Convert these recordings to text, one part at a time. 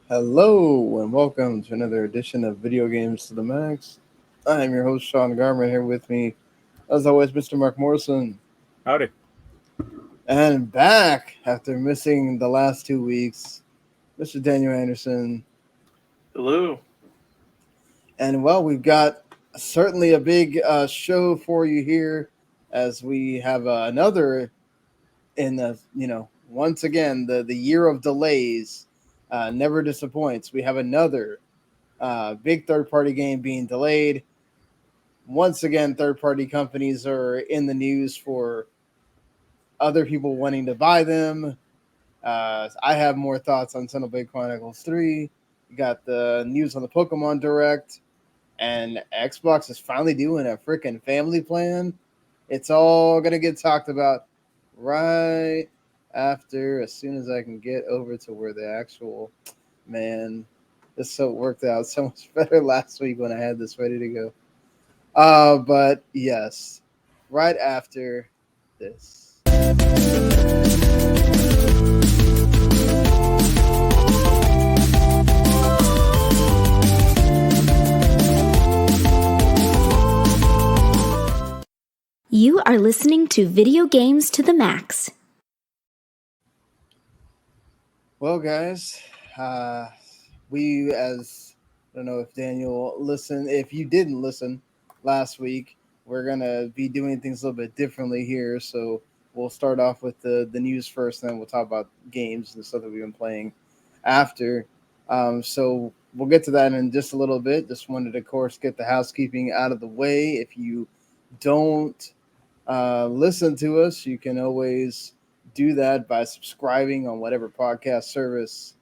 Hello and welcome to another edition of Video Games to the Max. I am your host Sean Garmer here with me, as always, Mr. Mark Morrison, Howdy. and back after missing the last 2 weeks, Mr. Daniel Anderson. Hello. And well, we've got certainly a big show for you here, as we have another in the once again the year of delays never disappoints. We have another big third party game being delayed. Once again, third party companies are in the news for other people wanting to buy them. I have more thoughts on Xenoblade Chronicles 3. We got the news on the Pokemon Direct, and Xbox is finally doing a freaking family plan. It's all going to get talked about right after, as soon as I can get over to where the actual, man, this worked out so much better last week when I had this ready to go. But yes, right after this. You are listening to Video Games to the Max. Well, guys, I don't know if Daniel listened. If you didn't listen last week, we're going to be doing things a little bit differently here. So we'll start off with the news first, and then we'll talk about games and stuff that we've been playing after. So we'll get to that in just a little bit. Just wanted to, of course, get the housekeeping out of the way. If you don't listen to us, you can always do that by subscribing on whatever podcast service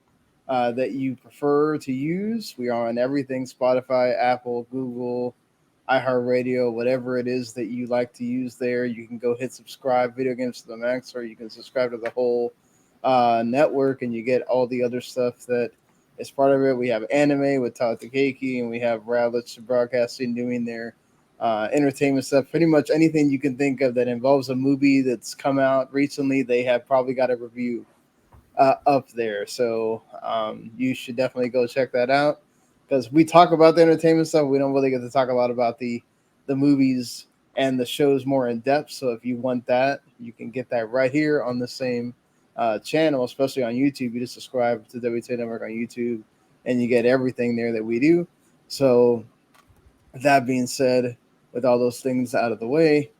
that you prefer to use. We are on everything: Spotify, Apple, Google, iHeartRadio, whatever it is that you like to use there. You can go hit subscribe, Video Games to the Max, or you can subscribe to the whole network, and you get all the other stuff that is part of it. We have anime with Todd Takeki, and we have Radlich Broadcasting doing their entertainment stuff. Pretty much anything you can think of that involves a movie that's come out recently, they have probably got a review up there. So you should definitely go check that out, because we talk about the entertainment stuff. We don't really get to talk a lot about the movies and the shows more in depth. So if you want that, you can get that right here on the same channel, especially on YouTube. You just subscribe to WT Network on YouTube, and you get everything there that we do. So that being said, with all those things out of the way,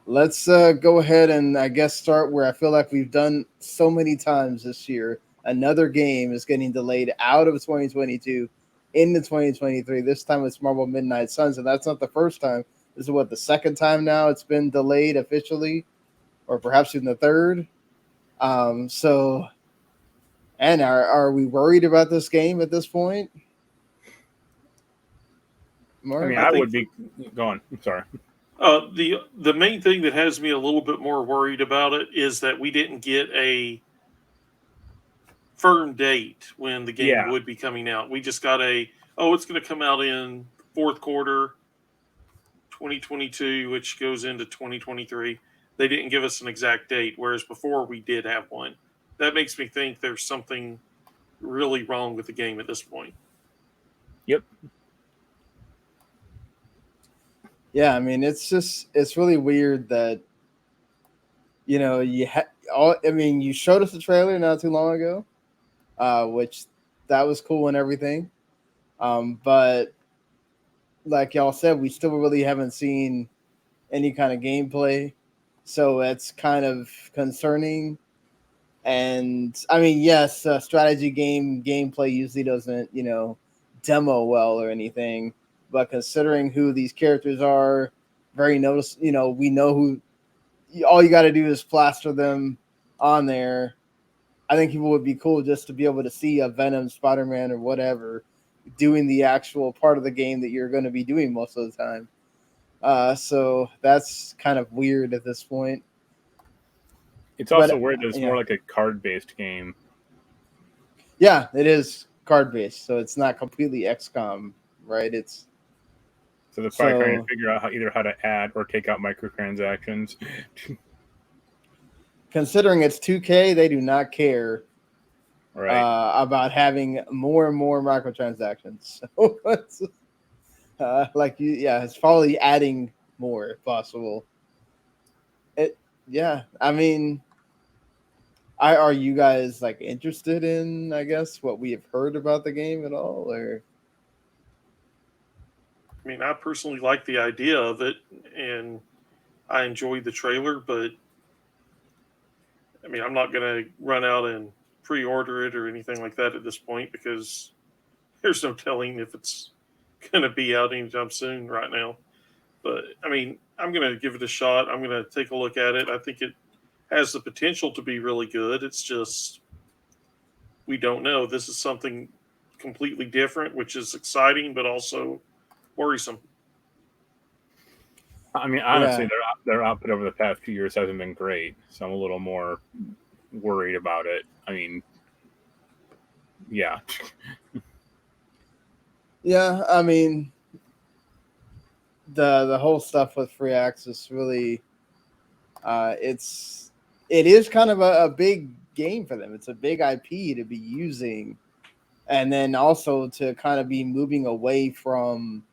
let's go ahead and I guess start where I feel like we've done so many times this year. Another game is getting delayed out of 2022 into 2023. This time it's Marvel Midnight Suns, and that's not the first time. This is the second time now it's been delayed officially, or perhaps even the third. So, and are we worried about this game at this point? Mark? I would be going. I'm sorry. The main thing that has me a little bit more worried about it is that we didn't get a firm date when the game would be coming out. We just got it's going to come out in fourth quarter 2022, which goes into 2023. They didn't give us an exact date, whereas before we did have one. That makes me think there's something really wrong with the game at this point. Yep. Yeah, I mean, it's really weird that, you showed us the trailer not too long ago, which that was cool and everything. But like y'all said, we still really haven't seen any kind of gameplay. So it's kind of concerning. And I mean, yes, strategy gameplay usually doesn't, demo well or anything. But considering who these characters are, very notice. We know who. All you got to do is plaster them on there. I think people would be cool just to be able to see a Venom, Spider-Man, or whatever doing the actual part of the game that you're going to be doing most of the time. So that's kind of weird at this point. It's also weird that it's more like a card-based game. Yeah, it is card-based, so it's not completely XCOM, right? So they're probably trying to figure out either how to add or take out microtransactions. Considering it's 2K, they do not care Right. about having more and more microtransactions. So it's, it's probably adding more if possible. Yeah, I mean, are you guys like interested in, I guess, what we have heard about the game at all, or? I mean, I personally like the idea of it, and I enjoyed the trailer, but I mean, I'm not going to run out and pre-order it or anything like that at this point because there's no telling if it's going to be out anytime soon right now. But I mean, I'm going to give it a shot. I'm going to take a look at it. I think it has the potential to be really good. It's just we don't know. This is something completely different, which is exciting, but also worrisome. I mean, honestly, Yeah. their output over the past few years hasn't been great, so I'm a little more worried about it. I mean, yeah. Yeah, I mean, the whole stuff with free access really, it is kind of a big game for them. It's a big IP to be using, and then also to kind of be moving away from,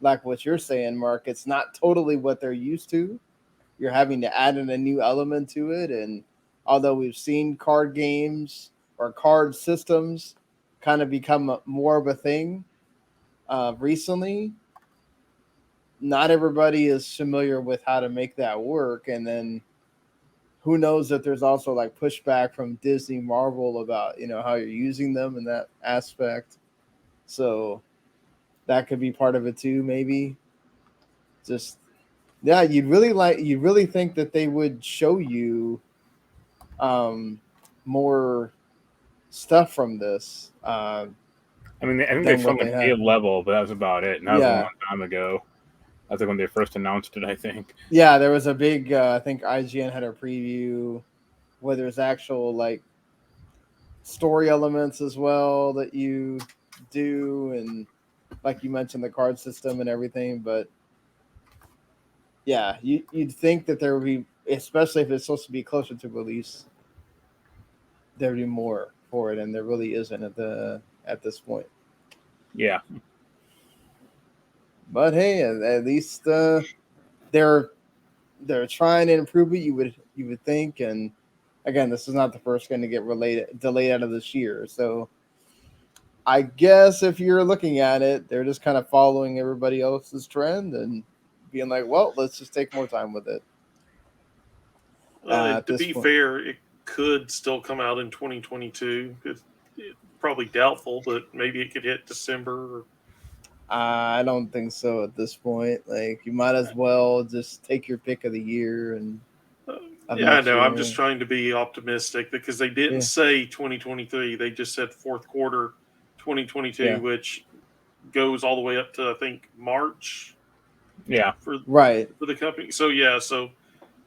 like what you're saying, Mark. It's not totally what they're used to. You're having to add in a new element to it, and although we've seen card games or card systems kind of become more of a thing recently, not everybody is familiar with how to make that work. And then who knows if there's also like pushback from Disney, Marvel about, how you're using them in that aspect. So that could be part of it too, maybe. Just yeah, you'd really think that they would show you more stuff from this I mean, I think they than filmed what like they a have. level, but that was about it. And that was a long Yeah. time ago. That's like when they first announced it, I think. Yeah, there was a big I think IGN had a preview where there's actual like story elements as well that you do, and like you mentioned, the card system and everything. But yeah, you'd think that there would be, especially if it's supposed to be closer to release, there'd be more for it, and there really isn't at this point. Yeah. But hey, at least they're trying to improve it. You would think, and again, this is not the first game to get delayed out of this year. So I guess if you're looking at it, they're just kind of following everybody else's trend and being like, well, let's just take more time with it. At To this be point, fair, it could still come out in 2022. It's probably doubtful, but maybe it could hit December. I don't think so at this point. Like, you might as well just take your pick of the year and of Yeah, I next know. I'm year. just trying to be optimistic because they didn't say 2023. They just said fourth quarter 2022, Yeah. which goes all the way up to I think March Yeah. for Right. the company. So yeah, so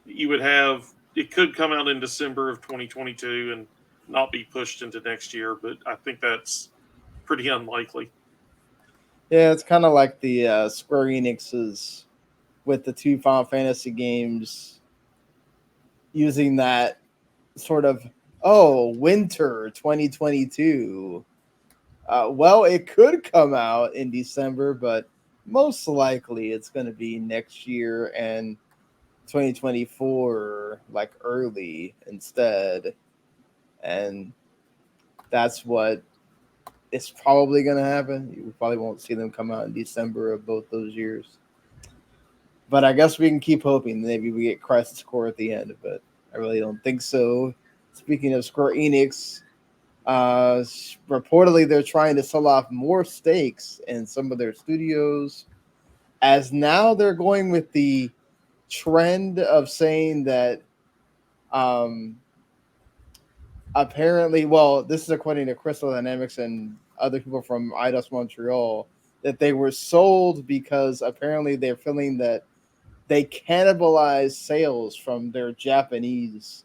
you would have it could come out in December of 2022 and not be pushed into next year, but I think that's pretty unlikely. Yeah, it's kind of like the Square Enix's with the two Final Fantasy games using that sort of winter 2022. Well, it could come out in December, but most likely it's going to be next year and 2024, like early instead. And that's what is probably going to happen. You probably won't see them come out in December of both those years. But I guess we can keep hoping maybe we get Crisis Core at the end, but I really don't think so. Speaking of Square Enix, reportedly they're trying to sell off more stakes in some of their studios, as now they're going with the trend of saying that apparently, well, this is according to Crystal Dynamics and other people from Eidos Montreal, that they were sold because apparently they're feeling that they cannibalize sales from their Japanese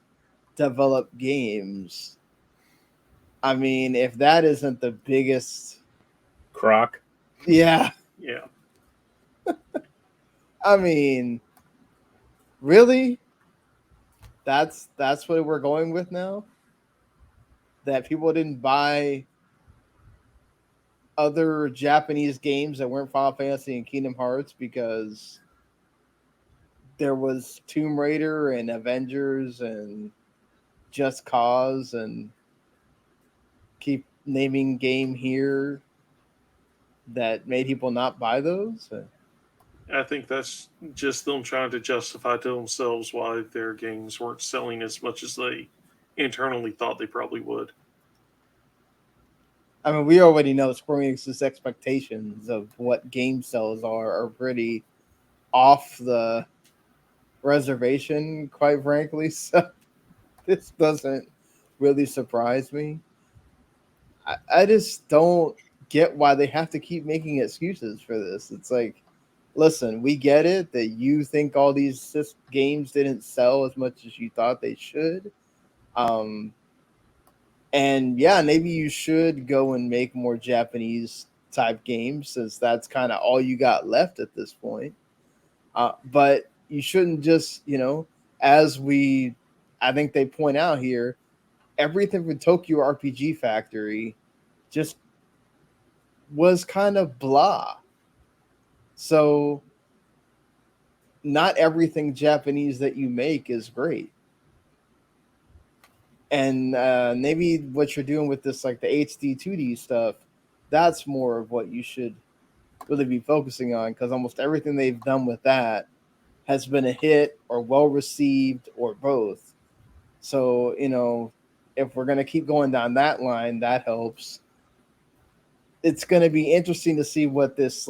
developed games. I mean, if that isn't the biggest Croc. Yeah. Yeah. I mean, really? That's what we're going with now? that people didn't buy other Japanese games that weren't Final Fantasy and Kingdom Hearts because there was Tomb Raider and Avengers and Just Cause and keep naming game here that made people not buy those. I think that's just them trying to justify to themselves why their games weren't selling as much as they internally thought they probably would. I mean, we already know Square Enix's expectations of what game sales are pretty off the reservation, quite frankly. So this doesn't really surprise me. I just don't get why they have to keep making excuses for this. It's like, listen, we get it that you think all these games didn't sell as much as you thought they should. And yeah, maybe you should go and make more Japanese type games since that's kind of all you got left at this point. But you shouldn't just, as I think they point out here, everything from Tokyo RPG Factory just was kind of blah. So not everything Japanese that you make is great. And maybe what you're doing with this, like the HD 2D stuff, that's more of what you should really be focusing on, because almost everything they've done with that has been a hit or well received or both. So, if we're going to keep going down that line, that helps. It's going to be interesting to see what this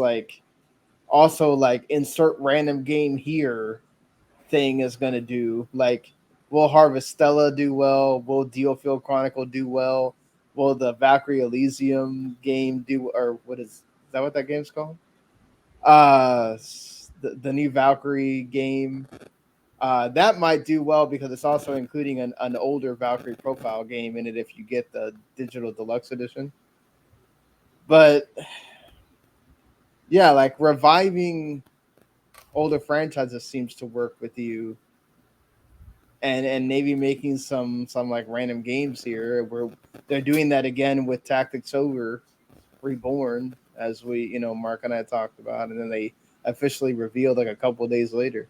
also insert random game here thing is going to do. Like, will Harvestella do well? Will Dealfield Chronicle do well? Will the Valkyrie Elysium game do, or is that what that game's called? The new Valkyrie game. That might do well because it's also including an older Valkyrie profile game in it if you get the digital deluxe edition. But yeah, like reviving older franchises seems to work with you, and maybe making some like random games here where they're doing that again with Tactics Ogre Reborn, as we Mark and I talked about, and then they officially revealed like a couple of days later.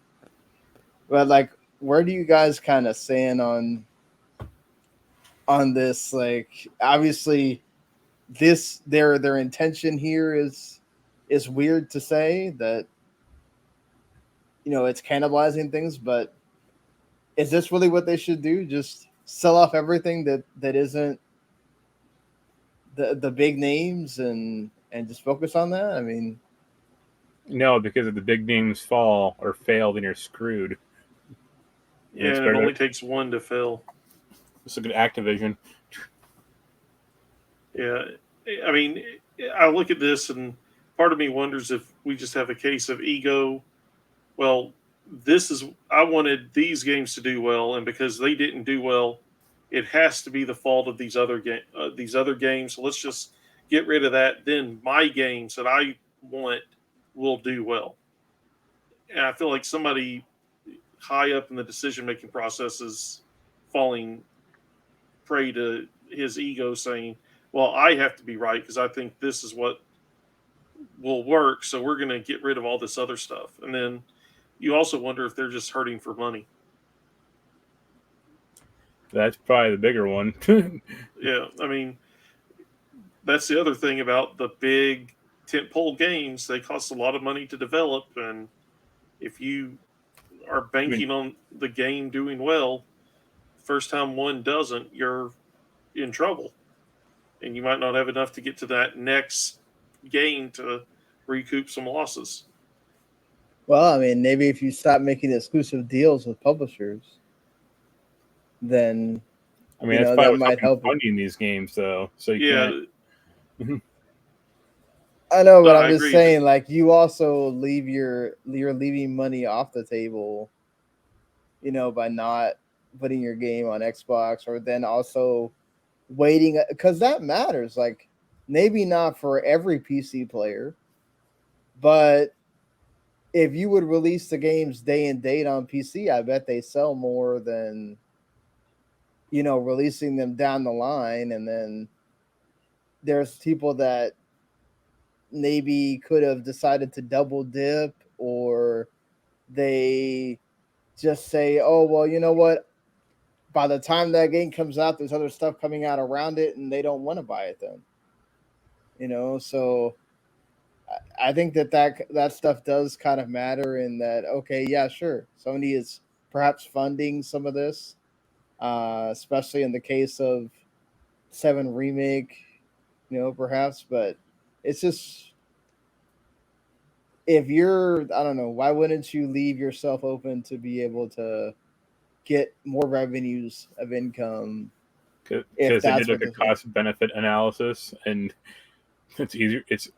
But like, where do you guys kind of stand on this? Like, obviously, this their intention here is weird to say that it's cannibalizing things, but is this really what they should do? Just sell off everything that isn't the big names and just focus on that? I mean, no, because if the big names fall or fail, then you're screwed. Yeah, and it only takes one to fail. Just look at Activision. Yeah, I mean, I look at this and part of me wonders if we just have a case of ego. Well, I wanted these games to do well, and because they didn't do well, it has to be the fault of these other games. So let's just get rid of that. Then my games that I want will do well. And I feel like somebody high up in the decision-making process is falling prey to his ego, saying, well, I have to be right because I think this is what will work, so we're going to get rid of all this other stuff. And then you also wonder if they're just hurting for money. That's probably the bigger one. Yeah, I mean, that's the other thing about the big tentpole games. They cost a lot of money to develop, and if you are banking on the game doing well, first time one doesn't, you're in trouble. And you might not have enough to get to that next game to recoup some losses. Well, I mean, maybe if you stop making exclusive deals with publishers, then I mean, that's probably that might help funding these games, though. So you can't. I know, but I'm just saying, like, you also you're leaving money off the table, by not putting your game on Xbox, or then also waiting, because that matters. Like, maybe not for every PC player, but if you would release the games day and date on PC, I bet they sell more than releasing them down the line, and then there's people that maybe could have decided to double dip, or they just say, oh, well, you know what? By the time that game comes out, there's other stuff coming out around it, and they don't want to buy it then. So I think that stuff does kind of matter in that, okay, yeah, sure. Sony is perhaps funding some of this, especially in the case of 7 Remake, perhaps, but it's just, if you're, I don't know, why wouldn't you leave yourself open to be able to get more revenues of income? Because they did like a cost benefit analysis, and it's easier. It's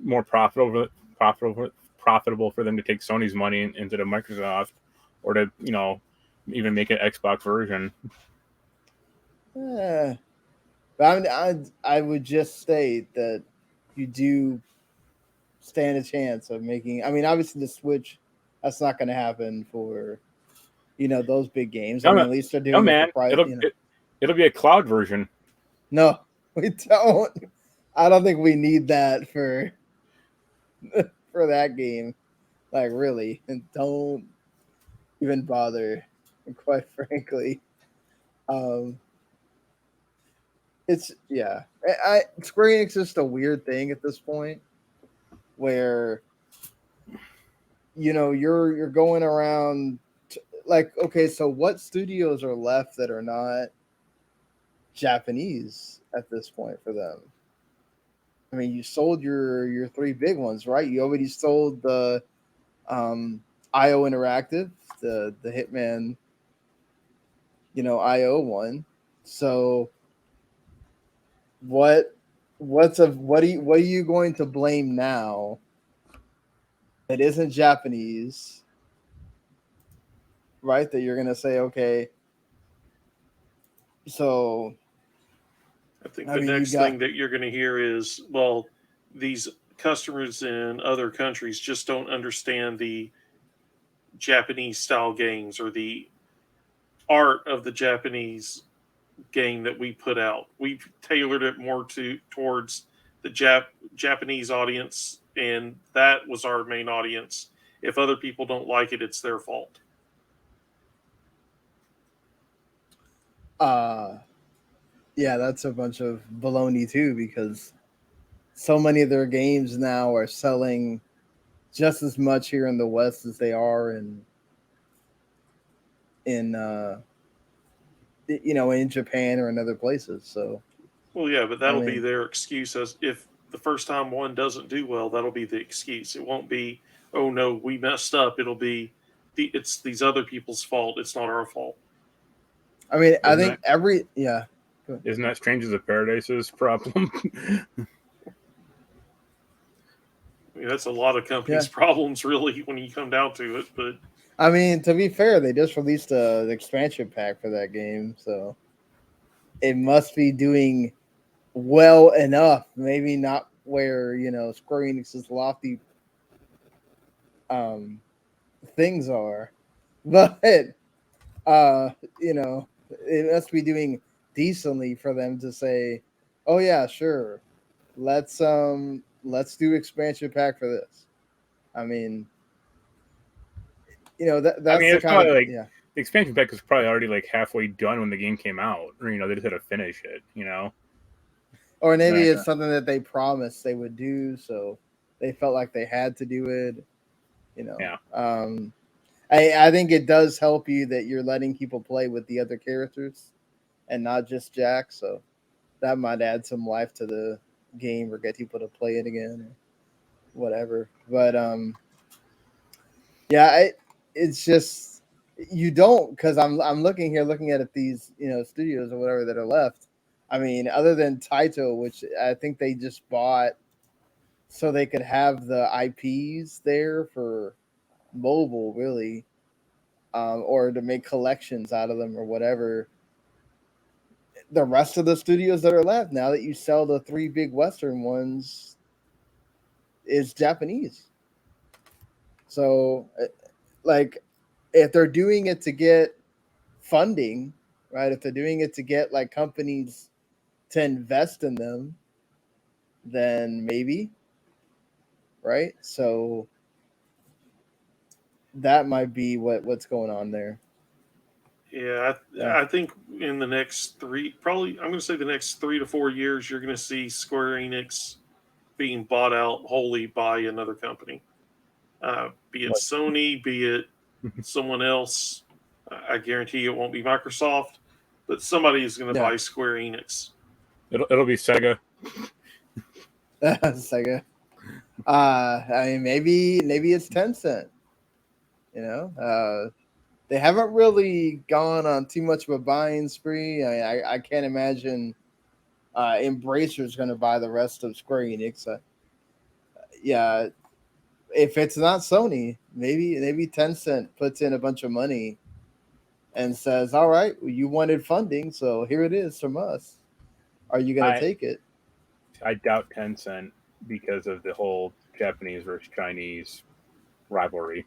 more profitable for them to take Sony's money instead of Microsoft, or to even make an Xbox version. But I would just state that you do stand a chance of making. I mean, obviously the Switch, that's not going to happen for those big games. I mean, at least they're doing it for it'll be a cloud version. No, we don't. I don't think we need that for that game. Like, really, and don't even bother. Quite frankly, it's Square Enix is just a weird thing at this point, where you're going around like, okay, so what studios are left that are not Japanese at this point for them? I mean, you sold your 3 big ones, right? You already sold the IO Interactive, the Hitman, IO one. So what are you going to blame now that isn't Japanese, right? That you're going to say, okay, so I think the next thing that you're going to hear is, well, these customers in other countries just don't understand the Japanese style games or the art of the Japanese game that we put out. We've tailored it more towards the Japanese audience, and that was our main audience. If other people don't like it, it's their fault. Yeah, that's a bunch of baloney too, because so many of their games now are selling just as much here in the West as they are in Japan or in other places. So, well, yeah, but that'll be their excuse. As if the first time one doesn't do well, that'll be the excuse. It won't be, oh no, we messed up. It'll be it's these other people's fault. It's not our fault. I mean, I think Isn't that Strangers of Paradise's problem? I mean, that's a lot of companies' problems, really, when you come down to it. But I mean, to be fair, they just released the expansion pack for that game, so it must be doing well enough. Maybe not where Square Enix's lofty things are, but it must be doing decently for them to say, "Oh yeah, sure, let's do expansion pack for this." I mean, that's it's probably the expansion pack was probably already like halfway done when the game came out, or they just had to finish it, Or maybe it's something that they promised they would do, so they felt like they had to do it. Yeah. I think it does help you that you're letting people play with the other characters and not just Jack, so that might add some life to the game or get people to play it again or whatever. But it's just you don't, because I'm looking at these studios or whatever that are left. I mean, other than Taito, which I think they just bought so they could have the IPs there for mobile, really, or to make collections out of them or whatever. The rest of the studios that are left, now that you sell the 3 big Western ones, is Japanese. So, like, if they're doing it to get funding, right? If they're doing it to get like companies to invest in them, then maybe, right? So that might be what's going on there. Yeah, Yeah. I think in the next probably I'm going to say the next 3 to 4 years, you're going to see Square Enix being bought out wholly by another company, be it What? Sony, be it someone else. I guarantee it won't be Microsoft, but somebody is going to Yeah. buy Square Enix. It'll be Sega. Sega. I mean, maybe it's Tencent. You know, they haven't really gone on too much of a buying spree. I can't imagine Embracer's going to buy the rest of Square Enix. Yeah, if it's not Sony, maybe Tencent puts in a bunch of money and says, "All right, well, you wanted funding, so here it is from us. Are you going to take it?" I doubt Tencent because of the whole Japanese versus Chinese rivalry.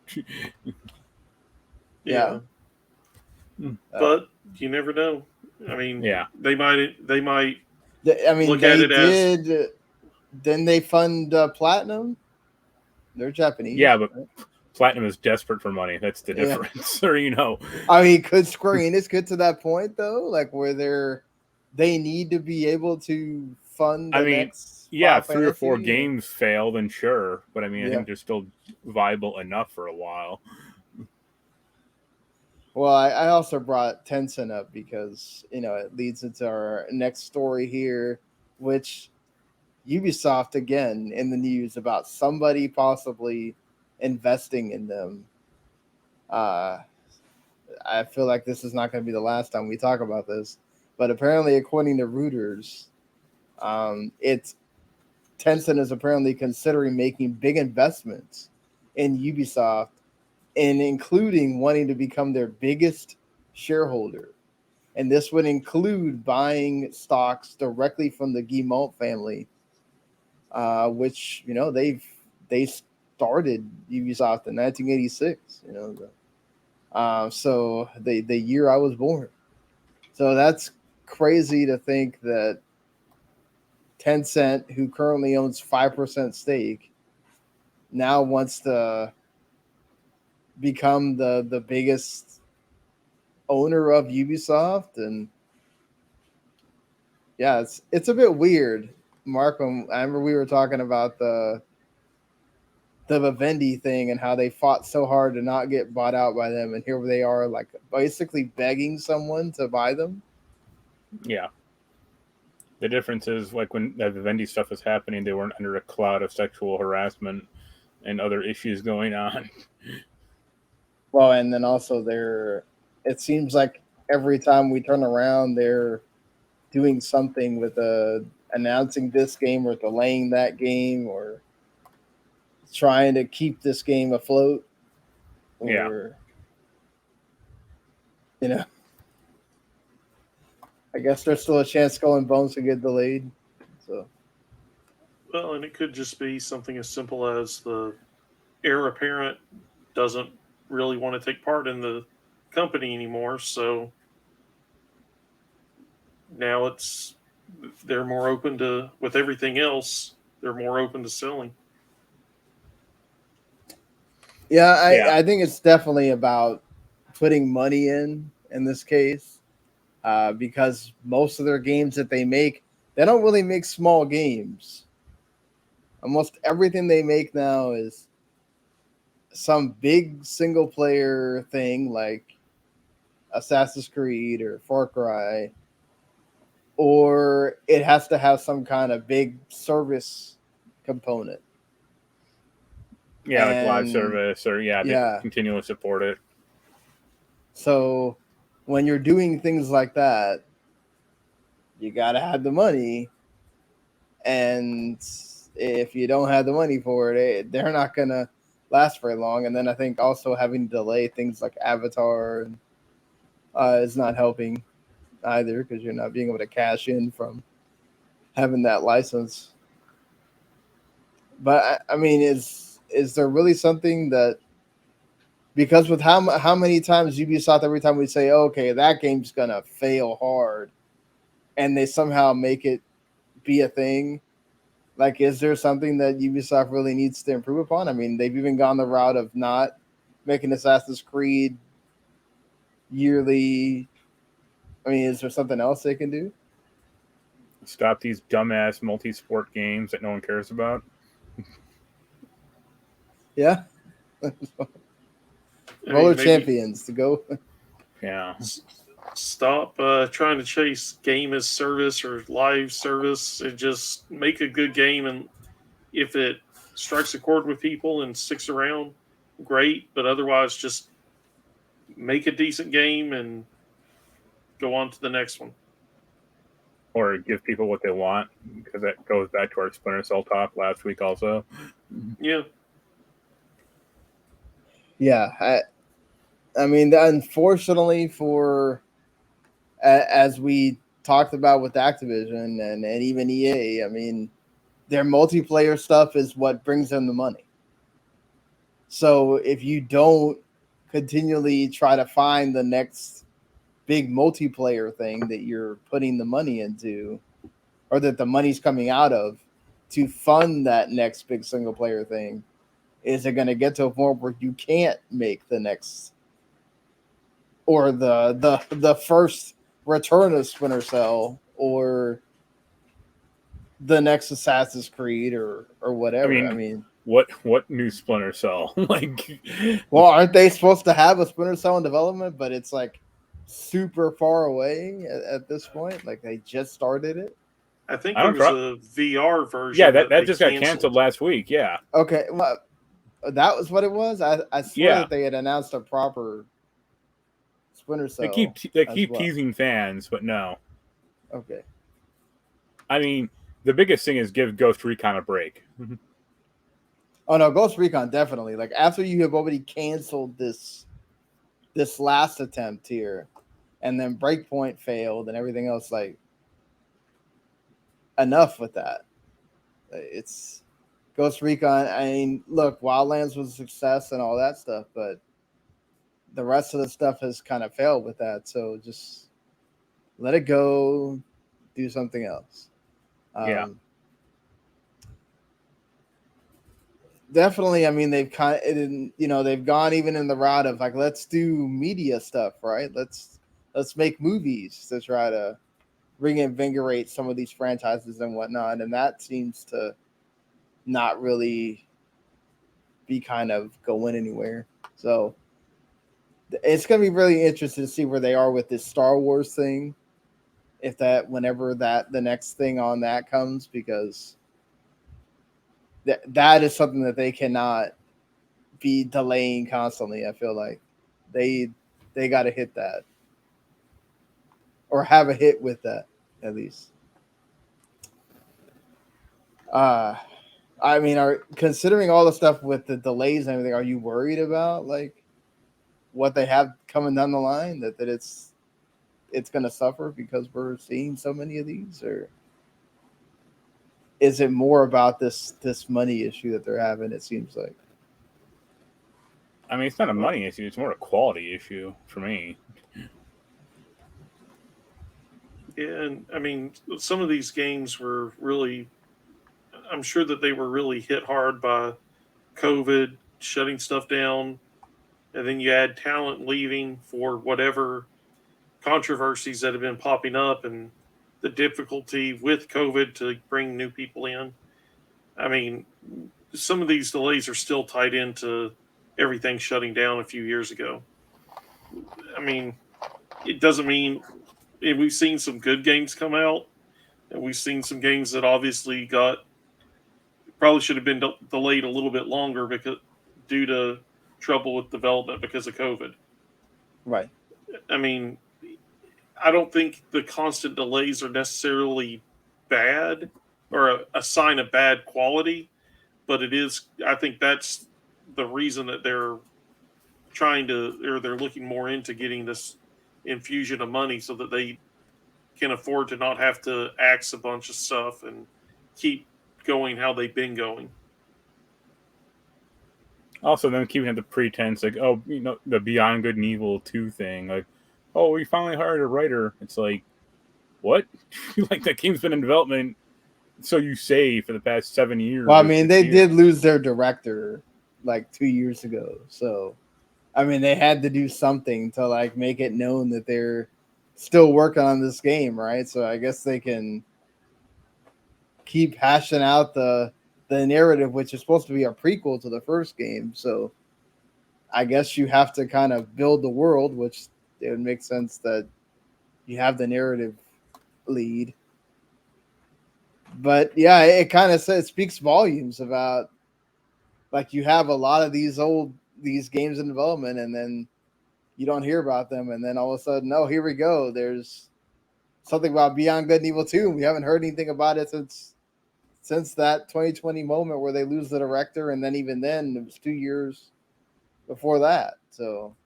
Yeah. But you never know. I mean, yeah, they might. I mean, look they at it did. as. Didn't they fund Platinum? They're Japanese. Yeah, but right? Platinum is desperate for money. That's the difference. Or I mean, could Square Enix get to that point though, like where they need to be able to fund the next? Yeah, Final 3 or 4 Fantasy? games fail, then sure. But I mean, I Yeah. think they're still viable enough for a while. Well, I also brought Tencent up because it leads into our next story here, which Ubisoft again in the news about somebody possibly investing in them. I feel like this is not going to be the last time we talk about this, but apparently, according to Reuters, it's Tencent is apparently considering making big investments in Ubisoft, and including wanting to become their biggest shareholder. And this would include buying stocks directly from the Guillemot family, which they started Ubisoft in 1986. So the year I was born. So that's crazy to think that Tencent, who currently owns 5% stake, now wants to become the biggest owner of Ubisoft. And yeah, it's a bit weird. Mark, I remember we were talking about the Vivendi thing and how they fought so hard to not get bought out by them, and here they are, like basically begging someone to buy them. Yeah. The difference is, like, when the Vivendi stuff was happening, they weren't under a cloud of sexual harassment and other issues going on. Well, and then also it seems like every time we turn around, they're doing something with announcing this game or delaying that game or trying to keep this game afloat. Or, I guess there's still a chance Skull and Bones could get delayed. So, well, and it could just be something as simple as the heir apparent doesn't really want to take part in the company anymore, so now they're more open to, with everything else, they're more open to selling. Yeah, I think it's definitely about putting money in this case, because most of their games that they make, they don't really make small games. Almost everything they make now is some big single player thing like Assassin's Creed or Far Cry, or it has to have some kind of big service component. Yeah, like live service or they continually support it. So when you're doing things like that, you got to have the money. And if you don't have the money for it, they're not going to last very long. And then I think also having to delay things like Avatar is not helping either, because you're not being able to cash in from having that license. But I mean, is there really something that Because with how many times Ubisoft, every time we say, okay, that game's gonna fail hard, and they somehow make it be a thing. Like, is there something that Ubisoft really needs to improve upon? I mean, they've even gone the route of not making Assassin's Creed yearly. I mean, is there something else they can do? Stop these dumbass multi-sport games that no one cares about. Yeah. Roller champions to go. Yeah. Stop trying to chase game as service or live service, and just make a good game. And if it strikes a chord with people and sticks around, great. But otherwise, just make a decent game and go on to the next one. Or give people what they want, because that goes back to our Splinter Cell talk last week also. Yeah. Yeah. I mean, unfortunately for, as we talked about with Activision and even EA, I mean, their multiplayer stuff is what brings them the money. So if you don't continually try to find the next big multiplayer thing that you're putting the money into, or that the money's coming out of to fund that next big single player thing, is it going to get to a point where you can't make the next or the first return of Splinter Cell or the next Assassin's Creed or whatever? I mean what new Splinter Cell? Like, well, aren't they supposed to have a Splinter Cell in development, but it's like super far away at this point? Like, they just started it. I think there was a VR version. Yeah, that just got canceled last week. Yeah. Okay, well, that was what it was. I swear that they had announced a proper Splinter Cell. They keep teasing fans, but no. Okay. I mean, the biggest thing is give Ghost Recon a break. Oh no, Ghost Recon definitely. Like, after you have already canceled this last attempt here, and then Breakpoint failed and everything else, like, enough with that. It's Ghost Recon. I mean, look, Wildlands was a success and all that stuff, but the rest of the stuff has kind of failed with that. So just let it go, do something else. Yeah. Definitely. I mean, they've they've gone even in the route of, like, let's do media stuff, right? Let's make movies to try to reinvigorate some of these franchises and whatnot, and that seems to not really be kind of going anywhere. So it's going to be really interesting to see where they are with this Star Wars thing, whenever the next thing on that comes, because that is something that they cannot be delaying constantly. I feel like they got to hit that, or have a hit with that at least. I mean, considering all the stuff with the delays and everything, are you worried about, like, what they have coming down the line, that it's going to suffer because we're seeing so many of these? Or is it more about this money issue that they're having, it seems like? I mean, it's not a money issue. It's more a quality issue for me. Yeah, and I mean, some of these games were really, I'm sure that they were really hit hard by COVID, shutting stuff down, and then you add talent leaving for whatever controversies that have been popping up, and the difficulty with COVID to bring new people in. I mean, some of these delays are still tied into everything shutting down a few years ago. I mean, it doesn't mean, and we've seen some good games come out, and we've seen some games that obviously probably should have been delayed a little bit longer due to trouble with development because of COVID. Right. I mean, I don't think the constant delays are necessarily bad or a sign of bad quality, but it is. I think that's the reason that they're they're looking more into getting this infusion of money so that they can afford to not have to axe a bunch of stuff and keep going how they've been going. Also, them keeping up the pretense, like, oh, the Beyond Good and Evil 2 thing, like, oh, we finally hired a writer. It's like, what? Like, that game's been in development, so you say, for the past 7 years. Well, I mean, they did lose their director like 2 years ago, so I mean, they had to do something to like make it known that they're still working on this game, right? So I guess they can keep hashing out the narrative, which is supposed to be a prequel to the first game. So I guess you have to kind of build the world, which it would make sense that you have the narrative lead. But yeah, it kind of says, speaks volumes about like you have a lot of these games in development, and then you don't hear about them, and then all of a sudden, oh, here we go. There's something about Beyond Good and Evil 2, and we haven't heard anything about it since that 2020 moment where they lose the director, and then even then, it was 2 years before that. So,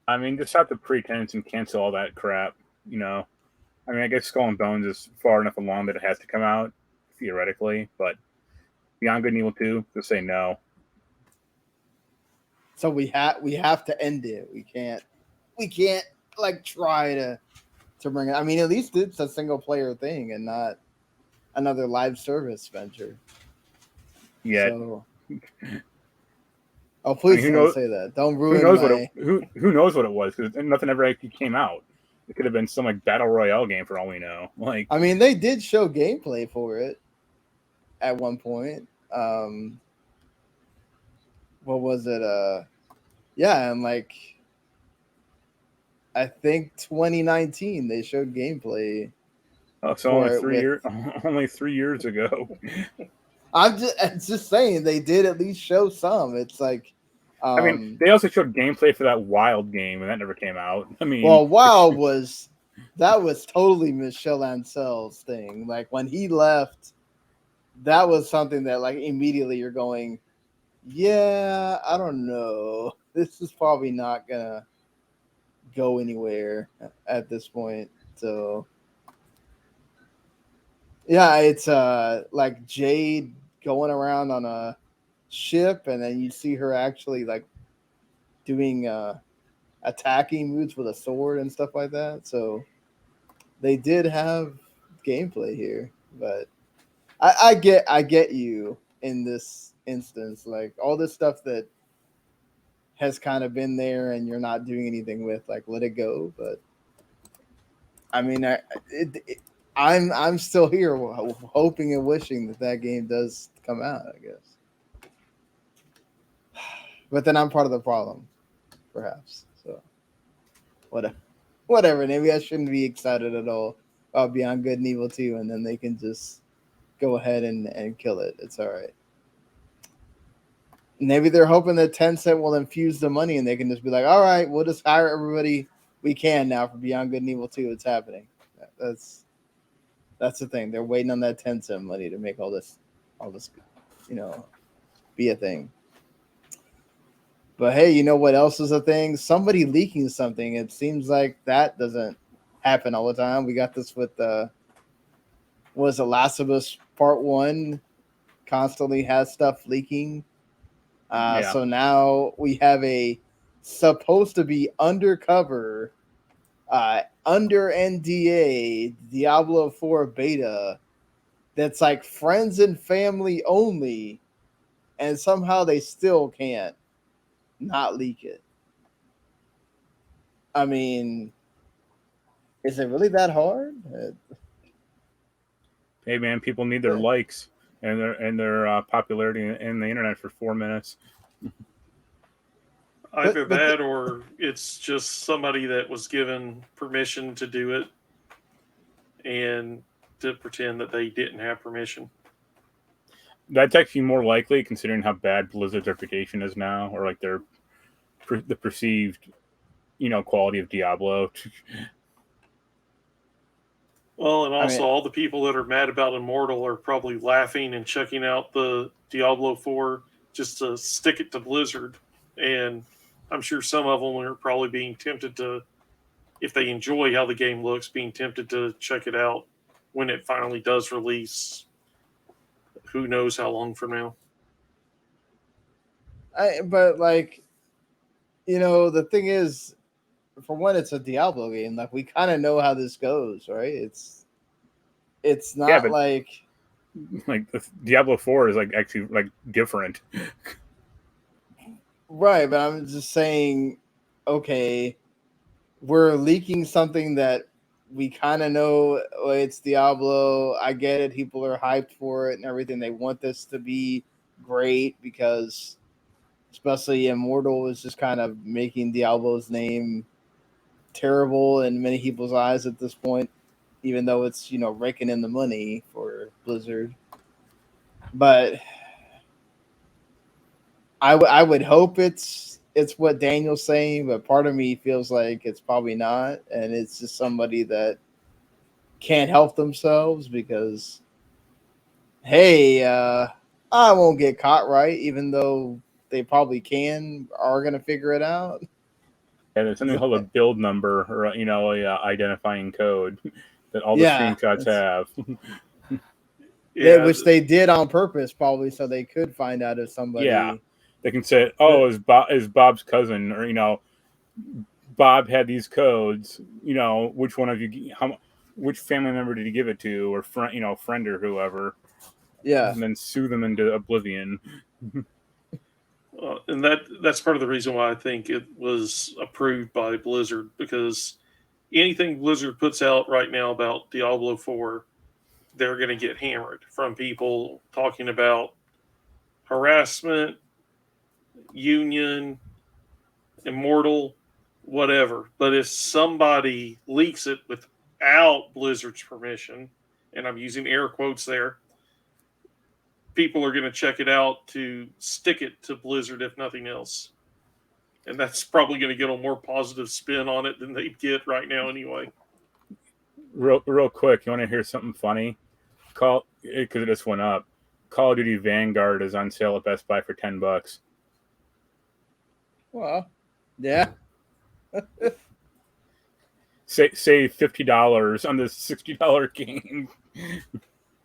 I mean, just have the pretense and cancel all that crap, I mean, I guess Skull and Bones is far enough along that it has to come out, theoretically, but Beyond Good and Evil 2, just say no. So we have to end it. We can't like try to bring it. I mean, at least it's a single player thing and not another live service venture. Yeah. So, oh, please don't say that. Don't ruin who knows what it was, because nothing ever actually came out. It could have been some like battle royale game for all we know. Like, I mean, they did show gameplay for it at one point. What was it? Yeah, and like I think 2019 they showed gameplay. Oh, so only 3 years ago. I'm just saying they did at least show some. It's like, I mean, they also showed gameplay for that Wild game, and that never came out. I mean, well, Wild was totally Michel Ancel's thing. Like when he left, that was something that like immediately you're going, yeah, I don't know. This is probably not gonna go anywhere at this point. So yeah, it's like Jade going around on a ship, and then you see her actually like doing attacking moves with a sword and stuff like that. So they did have gameplay here, but I get you in this instance. Like all this stuff that has kind of been there and you're not doing anything with, like let it go. But I mean, I'm still here hoping and wishing that game does come out, I guess. But then I'm part of the problem, perhaps. So whatever. Maybe I shouldn't be excited at all about Beyond Good and Evil 2, and then they can just go ahead and kill it. It's all right. Maybe they're hoping that Tencent will infuse the money and they can just be like, all right, we'll just hire everybody we can now for Beyond Good and Evil 2. It's happening. That's the thing. They're waiting on that Tencent money to make all this, be a thing. But hey, you know what else is a thing? Somebody leaking something. It seems like that doesn't happen all the time. We got this with was it Last of Us Part 1 constantly has stuff leaking. So now we have a supposed to be undercover, under NDA Diablo 4 beta that's like friends and family only, and somehow they still can't not leak it. I mean, is it really that hard? Hey man, people need their likes and their popularity in the internet for 4 minutes. Either that, or it's just somebody that was given permission to do it and to pretend that they didn't have permission. That's actually more likely, considering how bad Blizzard's reputation is now, or like the perceived, quality of Diablo. Well, and also all the people that are mad about Immortal are probably laughing and checking out the Diablo 4 just to stick it to Blizzard. And I'm sure some of them are probably being tempted to, if they enjoy how the game looks, being tempted to check it out when it finally does release. Who knows how long from now? But like, the thing is, for one, it's a Diablo game. Like, we kind of know how this goes, right? It's not like Diablo 4 is like actually like different. Right, but I'm just saying, okay, we're leaking something that we kind of know it's Diablo. I get it. People are hyped for it and everything. They want this to be great because, especially Immortal, is just kind of making Diablo's name terrible in many people's eyes at this point, even though it's, raking in the money for Blizzard. But I would hope it's what Daniel's saying, but part of me feels like it's probably not, and it's just somebody that can't help themselves because, hey, I won't get caught, right? Even though they probably are going to figure it out. Yeah, there's something called a build number, or a identifying code that all the screenshots have. Which they did on purpose, probably, so they could find out if somebody. Yeah, they can say, "Oh, is Bob's cousin?" Or Bob had these codes. Which one of you? Which family member did he give it to, or friend or whoever? Yeah, and then sue them into oblivion. And that's part of the reason why I think it was approved by Blizzard, because anything Blizzard puts out right now about Diablo 4, they're going to get hammered from people talking about harassment, union, Immortal, whatever. But if somebody leaks it without Blizzard's permission, and I'm using air quotes there, people are going to check it out to stick it to Blizzard, if nothing else. And that's probably going to get a more positive spin on it than they get right now anyway. Real quick, you want to hear something funny? Because it just went up. Call of Duty Vanguard is on sale at Best Buy for $10. Well, yeah. Say $50 on this $60 game.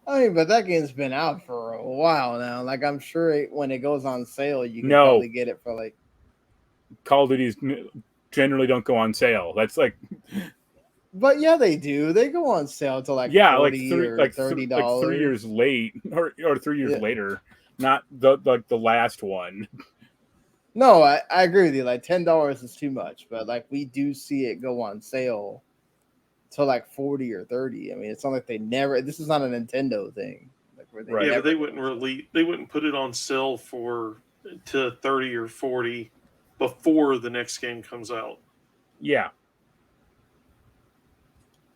I mean, but that game's been out for a while now. Like, I'm sure when it goes on sale, you can probably get it for like. Call of Duties generally don't go on sale. That's like. But yeah, they do. They go on sale to like $40 or $30. Like 3 years late, or 3 years later. Not the last one. No, I agree with you. Like $10 is too much, but like we do see it go on sale to like 40 or 30. I mean, it's not like they never. This is not a Nintendo thing. Like where they but they wouldn't put it on sale to 30 or 40 before the next game comes out. Yeah.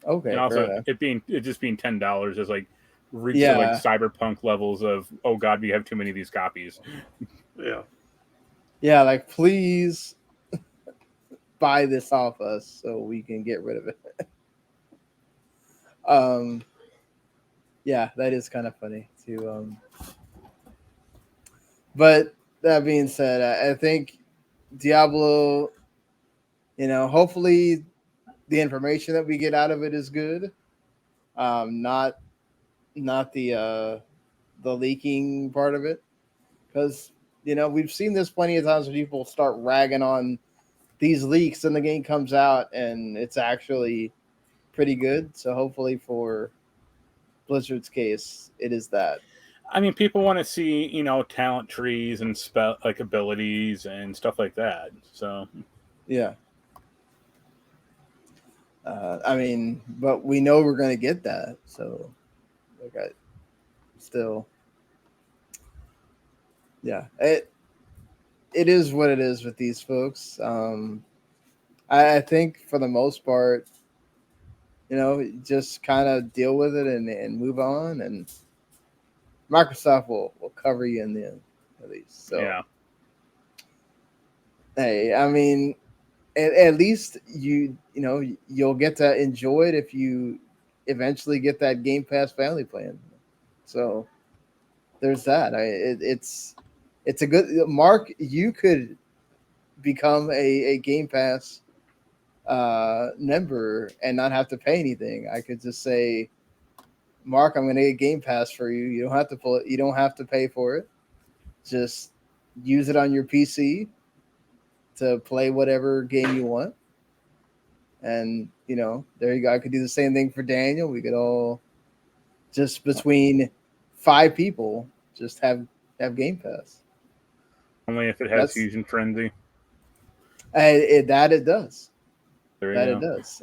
Okay. And also, it just being $10 is like reaching like cyberpunk levels of, oh god, we have too many of these copies. Yeah. Yeah, like please buy this off us so we can get rid of it. Yeah, that is kind of funny too. But that being said, I think Diablo, hopefully the information that we get out of it is good. Not the leaking part of it, because we've seen this plenty of times when people start ragging on these leaks and the game comes out and it's actually pretty good. So hopefully for Blizzard's case, it is that. I mean, people want to see, talent trees and abilities and stuff like that. So, yeah. I mean, but we know we're going to get that. So, yeah, it is what it is with these folks. I think for the most part, just kind of deal with it and move on, and Microsoft will cover you in the end, at least. So, yeah. Hey, I mean, at least you'll get to enjoy it if you eventually get that Game Pass family plan. So there's that. It's a good Mark. You could become a Game Pass member and not have to pay anything. I could just say, Mark, I'm going to get Game Pass for you. You don't have to pull it. You don't have to pay for it. Just use it on your PC to play whatever game you want. And, there you go. I could do the same thing for Daniel. We could all just between 5 people just have Game Pass. Only if it has Fusion Frenzy. It does. It does.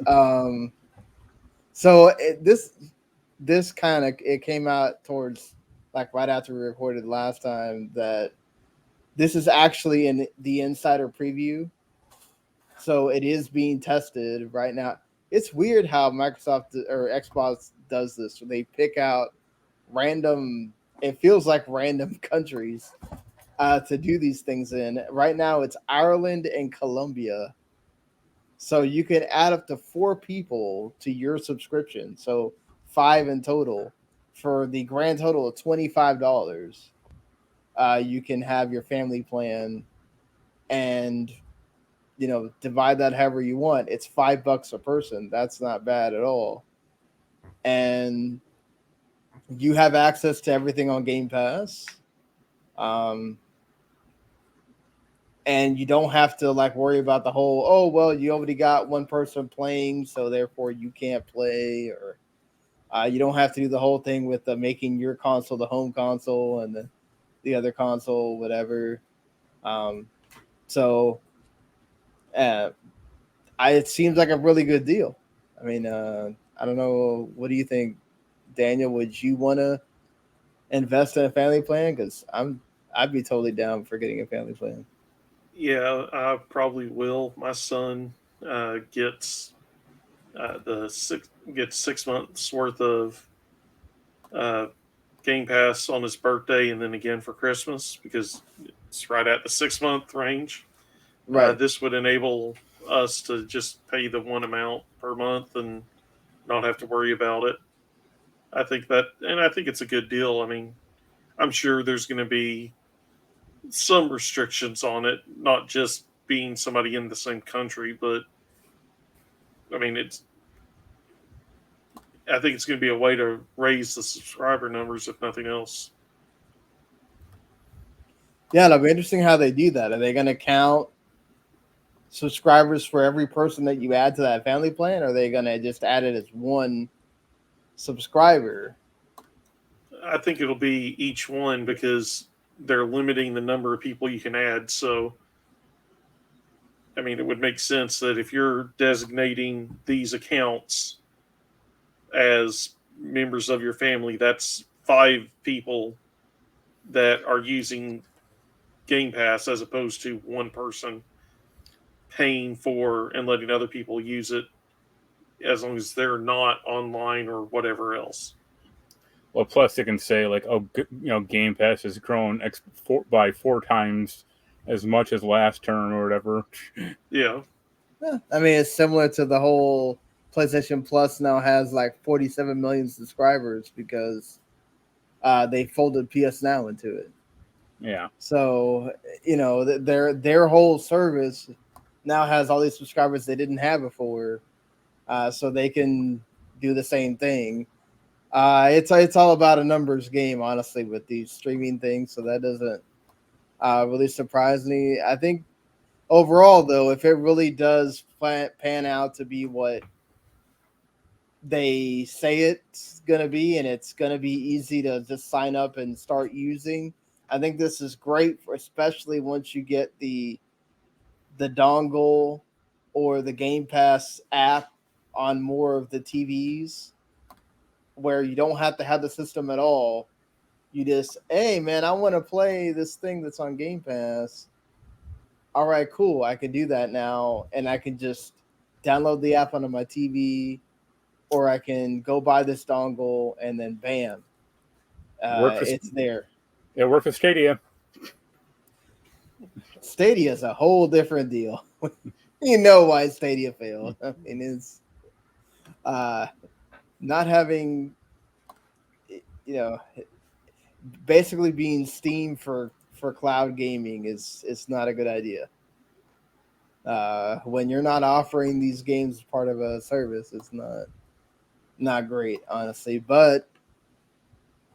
So this kind of it came out towards like right after we recorded last time that this is actually in the insider preview. So it is being tested right now. It's weird how Microsoft or Xbox does this. They pick out random. It feels like random countries to do these things in. Right now, it's Ireland and Colombia. So you can add up to 4 people to your subscription. So 5 in total for the grand total of $25. You can have your family plan and divide that however you want. It's $5 a person. That's not bad at all. And you have access to everything on Game Pass. And you don't have to like worry about the whole, you already got one person playing, so therefore you can't play, or you don't have to do the whole thing with making your console the home console and the other console, whatever. It seems like a really good deal. I mean, I don't know. What do you think, Daniel? Would you want to invest in a family plan? Because I'd be totally down for getting a family plan. Yeah, I probably will. My son gets 6 months worth of Game Pass on his birthday, and then again for Christmas because it's right at the 6-month range. Right. This would enable us to just pay the one amount per month and not have to worry about it. I think it's a good deal. I mean, I'm sure there's going to be some restrictions on it, not just being somebody in the same country, but I mean, I think it's going to be a way to raise the subscriber numbers, if nothing else. Yeah, it'll be interesting how they do that. Are they going to count subscribers for every person that you add to that family plan? Or are they going to just add it as one subscriber? I think it'll be each one because they're limiting the number of people you can add. So, I mean, it would make sense that if you're designating these accounts as members of your family, that's 5 people that are using Game Pass as opposed to one person paying for and letting other people use it as long as they're not online or whatever else. Well, plus they can say like, Game Pass has grown by 4 times as much as last term or whatever. Yeah. I mean, it's similar to the whole PlayStation Plus now has like 47 million subscribers because they folded PS Now into it. Yeah. So, their whole service now has all these subscribers they didn't have before. So they can do the same thing. It's all about a numbers game, honestly, with these streaming things. So that doesn't really surprise me. I think overall, though, if it really does pan out to be what they say it's going to be, and it's going to be easy to just sign up and start using, I think this is great, especially once you get the dongle or the Game Pass app on more of the TVs, where you don't have to have the system at all. You just, hey, man, I want to play this thing that's on Game Pass. All right, cool. I can do that now, and I can just download the app onto my TV, or I can go buy this dongle, and then bam, it's there. It worked for Stadia. Stadia is a whole different deal. You know why Stadia failed. I mean, it's not having, basically being Steam for cloud gaming is not a good idea. When you're not offering these games as part of a service, it's not great, honestly. But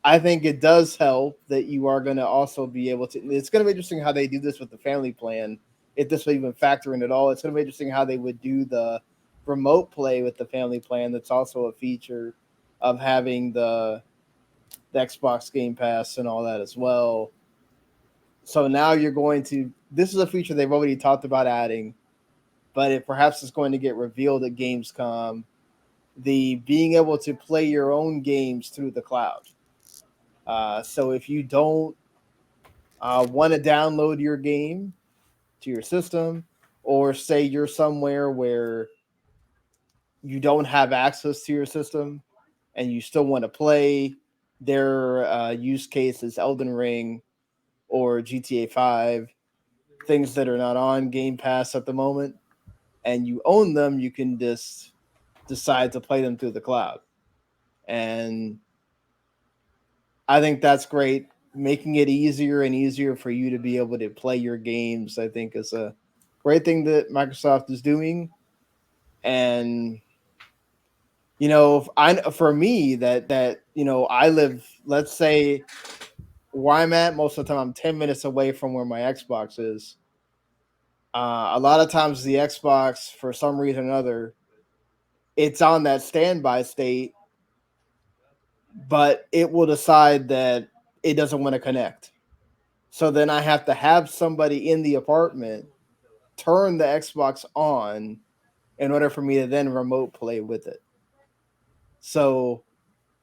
I think it does help that you are going to also be able to. It's going to be interesting how they do this with the family plan. If this would even factor in at all, it's going to be interesting how they would do the remote play with the family plan. That's also a feature of having the Xbox Game Pass and all that as well. So now you're going to. This is a feature they've already talked about adding, but it perhaps is going to get revealed at Gamescom. The being able to play your own games through the cloud. So if you don't want to download your game to your system, or say you're somewhere where you don't have access to your system and you still want to play, their use case is Elden Ring or GTA 5, things that are not on Game Pass at the moment, and you own them, you can just decide to play them through the cloud. And I think that's great. Making it easier and easier for you to be able to play your games, I think, is a great thing that Microsoft is doing. And for me, that I live. Let's say where I'm at. Most of the time, I'm 10 minutes away from where my Xbox is. A lot of times, the Xbox, for some reason or another, it's on that standby state, but it will decide that it doesn't want to connect. So then I have to have somebody in the apartment turn the Xbox on in order for me to then remote play with it. So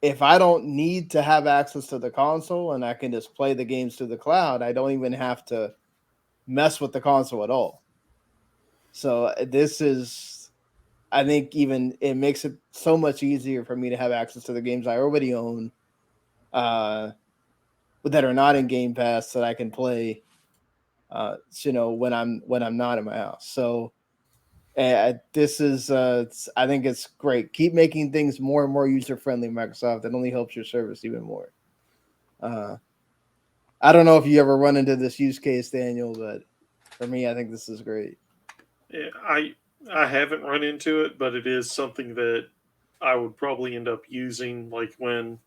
if I don't need to have access to the console and I can just play the games through the cloud, I don't even have to mess with the console at all. So this is, I think, even it makes it so much easier for me to have access to the games I already own, that are not in Game Pass that I can play when I'm not in my house. So this is I think it's great. Keep making things more and more user friendly, Microsoft. It only helps your service even more. I don't know if you ever run into this use case, Daniel, but for me, I think this is great. Yeah, I haven't run into it, but it is something that I would probably end up using, like when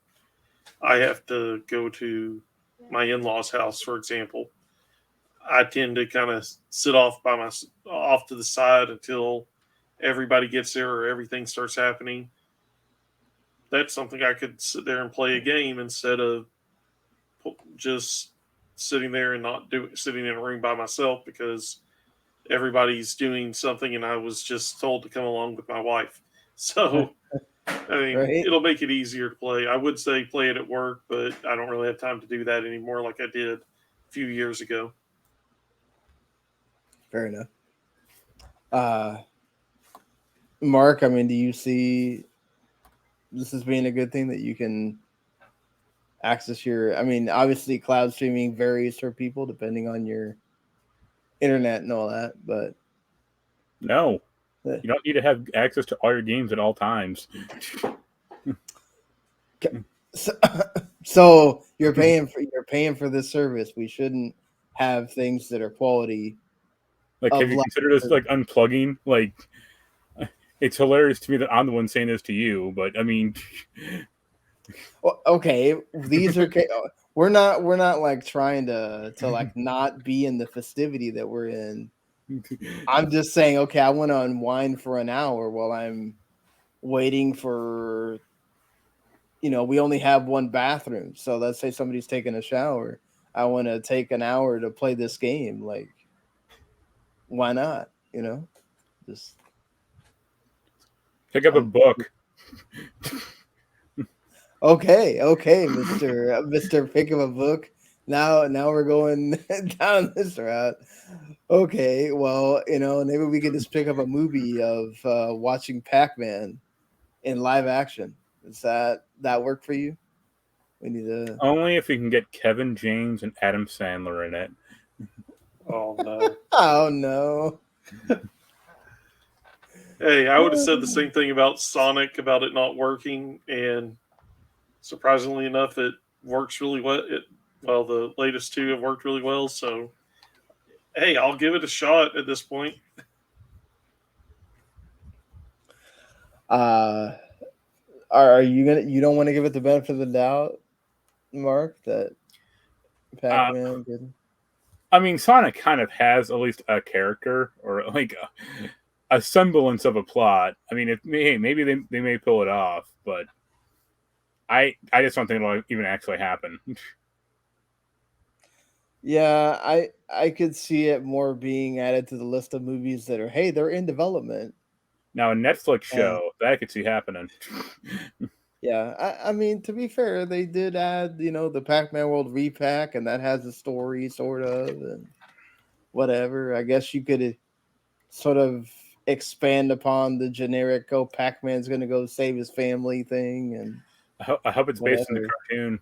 I have to go to my in-laws' house, for example. I tend to kind of sit off to the side until everybody gets there or everything starts happening. That's something I could sit there and play a game instead of just sitting there and sitting in a room by myself because everybody's doing something and I was just told to come along with my wife. So I mean, Right? It'll make it easier to play. I would say play it at work, but I don't really have time to do that anymore like I did a few years ago. Fair enough. Mark, I mean, do you see this as being a good thing that you can access I mean, obviously cloud streaming varies for people depending on your internet and all that, but no, you don't need to have access to all your games at all times. So you're paying for this service. We shouldn't have things that are quality. Like, have you considered this like unplugging? Like, it's hilarious to me that I'm the one saying this to you, but I mean, well, okay, these are we're not like trying to like not be in the festivity that we're in. I'm just saying, okay, I want to unwind for an hour while I'm waiting for. We only have one bathroom, so let's say somebody's taking a shower. I want to take an hour to play this game. Like, why not? Just pick up a book. Okay, Mr. Pick up a book. Now we're going down this route. Okay, well, maybe we could just pick up a movie of watching Pac-Man in live action. Does that work for you? We need to only if we can get Kevin James and Adam Sandler in it. Oh no! Oh no! Hey, I would have said the same thing about Sonic, about it not working, and surprisingly enough, it works really well. The latest two have worked really well. So, hey, I'll give it a shot at this point. Are you gonna? You don't want to give it the benefit of the doubt? Mark, that Pac-Man could? I mean, Sonic kind of has at least a character or like a semblance of a plot. I mean, maybe they may pull it off, but I just don't think it'll even actually happen. Yeah, I could see it more being added to the list of movies that are, hey, they're in development. Now, a Netflix show that I could see happening. Yeah, I mean, to be fair, they did add, the Pac-Man World repack, and that has a story, sort of, and whatever. I guess you could sort of expand upon the generic, oh, Pac-Man's going to go save his family thing, and I hope it's based on the whatever. cartoon.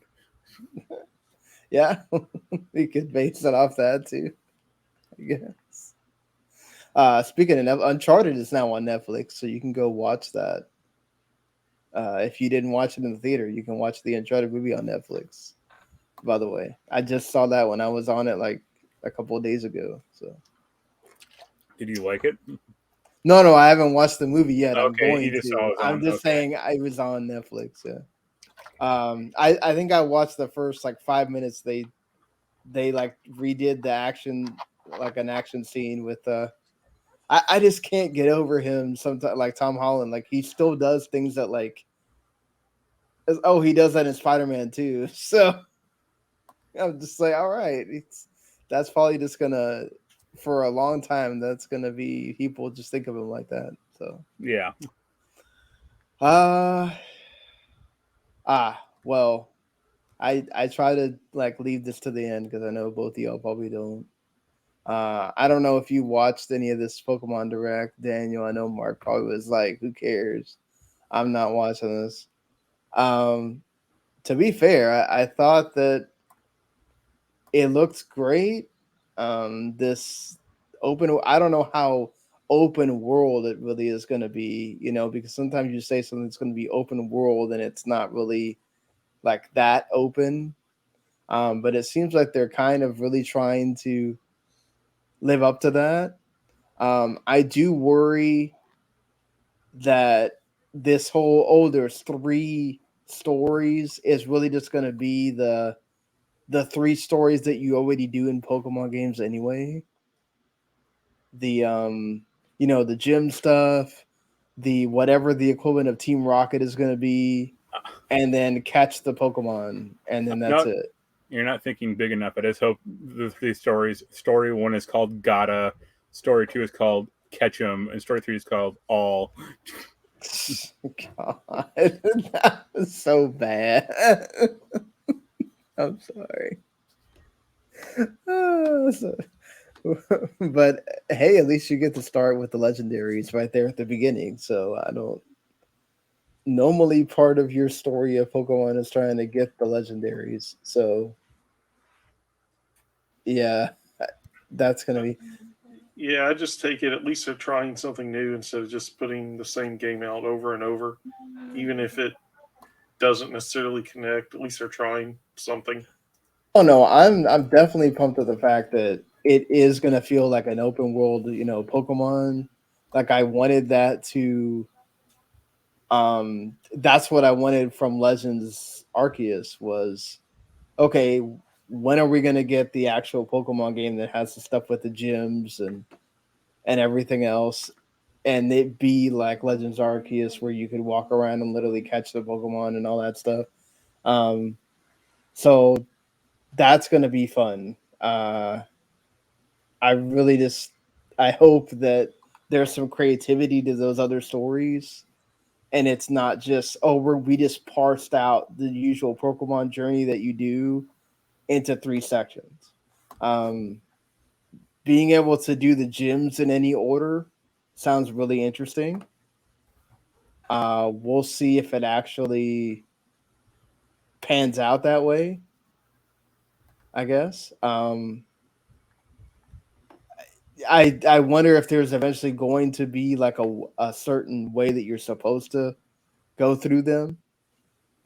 Yeah, we could base it off that, too, I guess. Speaking of Uncharted is now on Netflix, so you can go watch that. If you didn't watch it in the theater, you can watch the Uncharted movie on Netflix. By the way, I just saw that when I was on it like a couple of days ago. So, did you like it? No, I haven't watched the movie yet. Okay, I'm going you just to. saw it was I'm on. just saying I was on Netflix. Yeah. I think I watched the first like 5 minutes. They like redid the action, like an action scene with I just can't get over him sometimes, like Tom Holland. Like he still does things that like he does that in Spider-Man too. So I'm just like, all right, that's probably just gonna, for a long time, that's gonna be, people just think of him like that. So yeah. Well, I try to like leave this to the end because I know both of y'all probably don't. I don't know if you watched any of this Pokemon Direct, Daniel. I know Mark probably was like, who cares? I'm not watching this. To be fair, I thought that it looked great. This open, I don't know how open world it really is going to be, because sometimes you say something's going to be open world and it's not really like that open. But it seems like they're kind of really trying to live up to that. I do worry that this whole, there's 3 stories is really just going to be the 3 stories that you already do in Pokemon games anyway. The the gym stuff, the whatever the equivalent of Team Rocket is going to be, and then catch the Pokemon, and then that's it. You're not thinking big enough. I just hope the 3 stories. Story 1 is called Gotta. Story 2 is called Catch 'em, and story 3 is called All. God, that was so bad. I'm sorry. But hey, at least you get to start with the legendaries right there at the beginning. So I don't. Normally, part of your story of Pokemon is trying to get the legendaries. So yeah, that's gonna be. Yeah, I just take it at least they're trying something new instead of just putting the same game out over and over, even if it doesn't necessarily connect. At least they're trying something. Oh no, I'm definitely pumped with the fact that it is gonna feel like an open world, Pokemon. Like I wanted that to. That's what I wanted from Legends Arceus was, okay, when are we gonna get the actual Pokemon game that has the stuff with the gyms and everything else, and it be like Legends Arceus where you could walk around and literally catch the Pokemon and all that stuff. So that's gonna be fun. I really just I hope that there's some creativity to those other stories, and it's not just we just parsed out the usual Pokemon journey that you do into 3 sections. Being able to do the gyms in any order sounds really interesting. We'll see if it actually pans out that way, I guess. I wonder if there's eventually going to be like a certain way that you're supposed to go through them.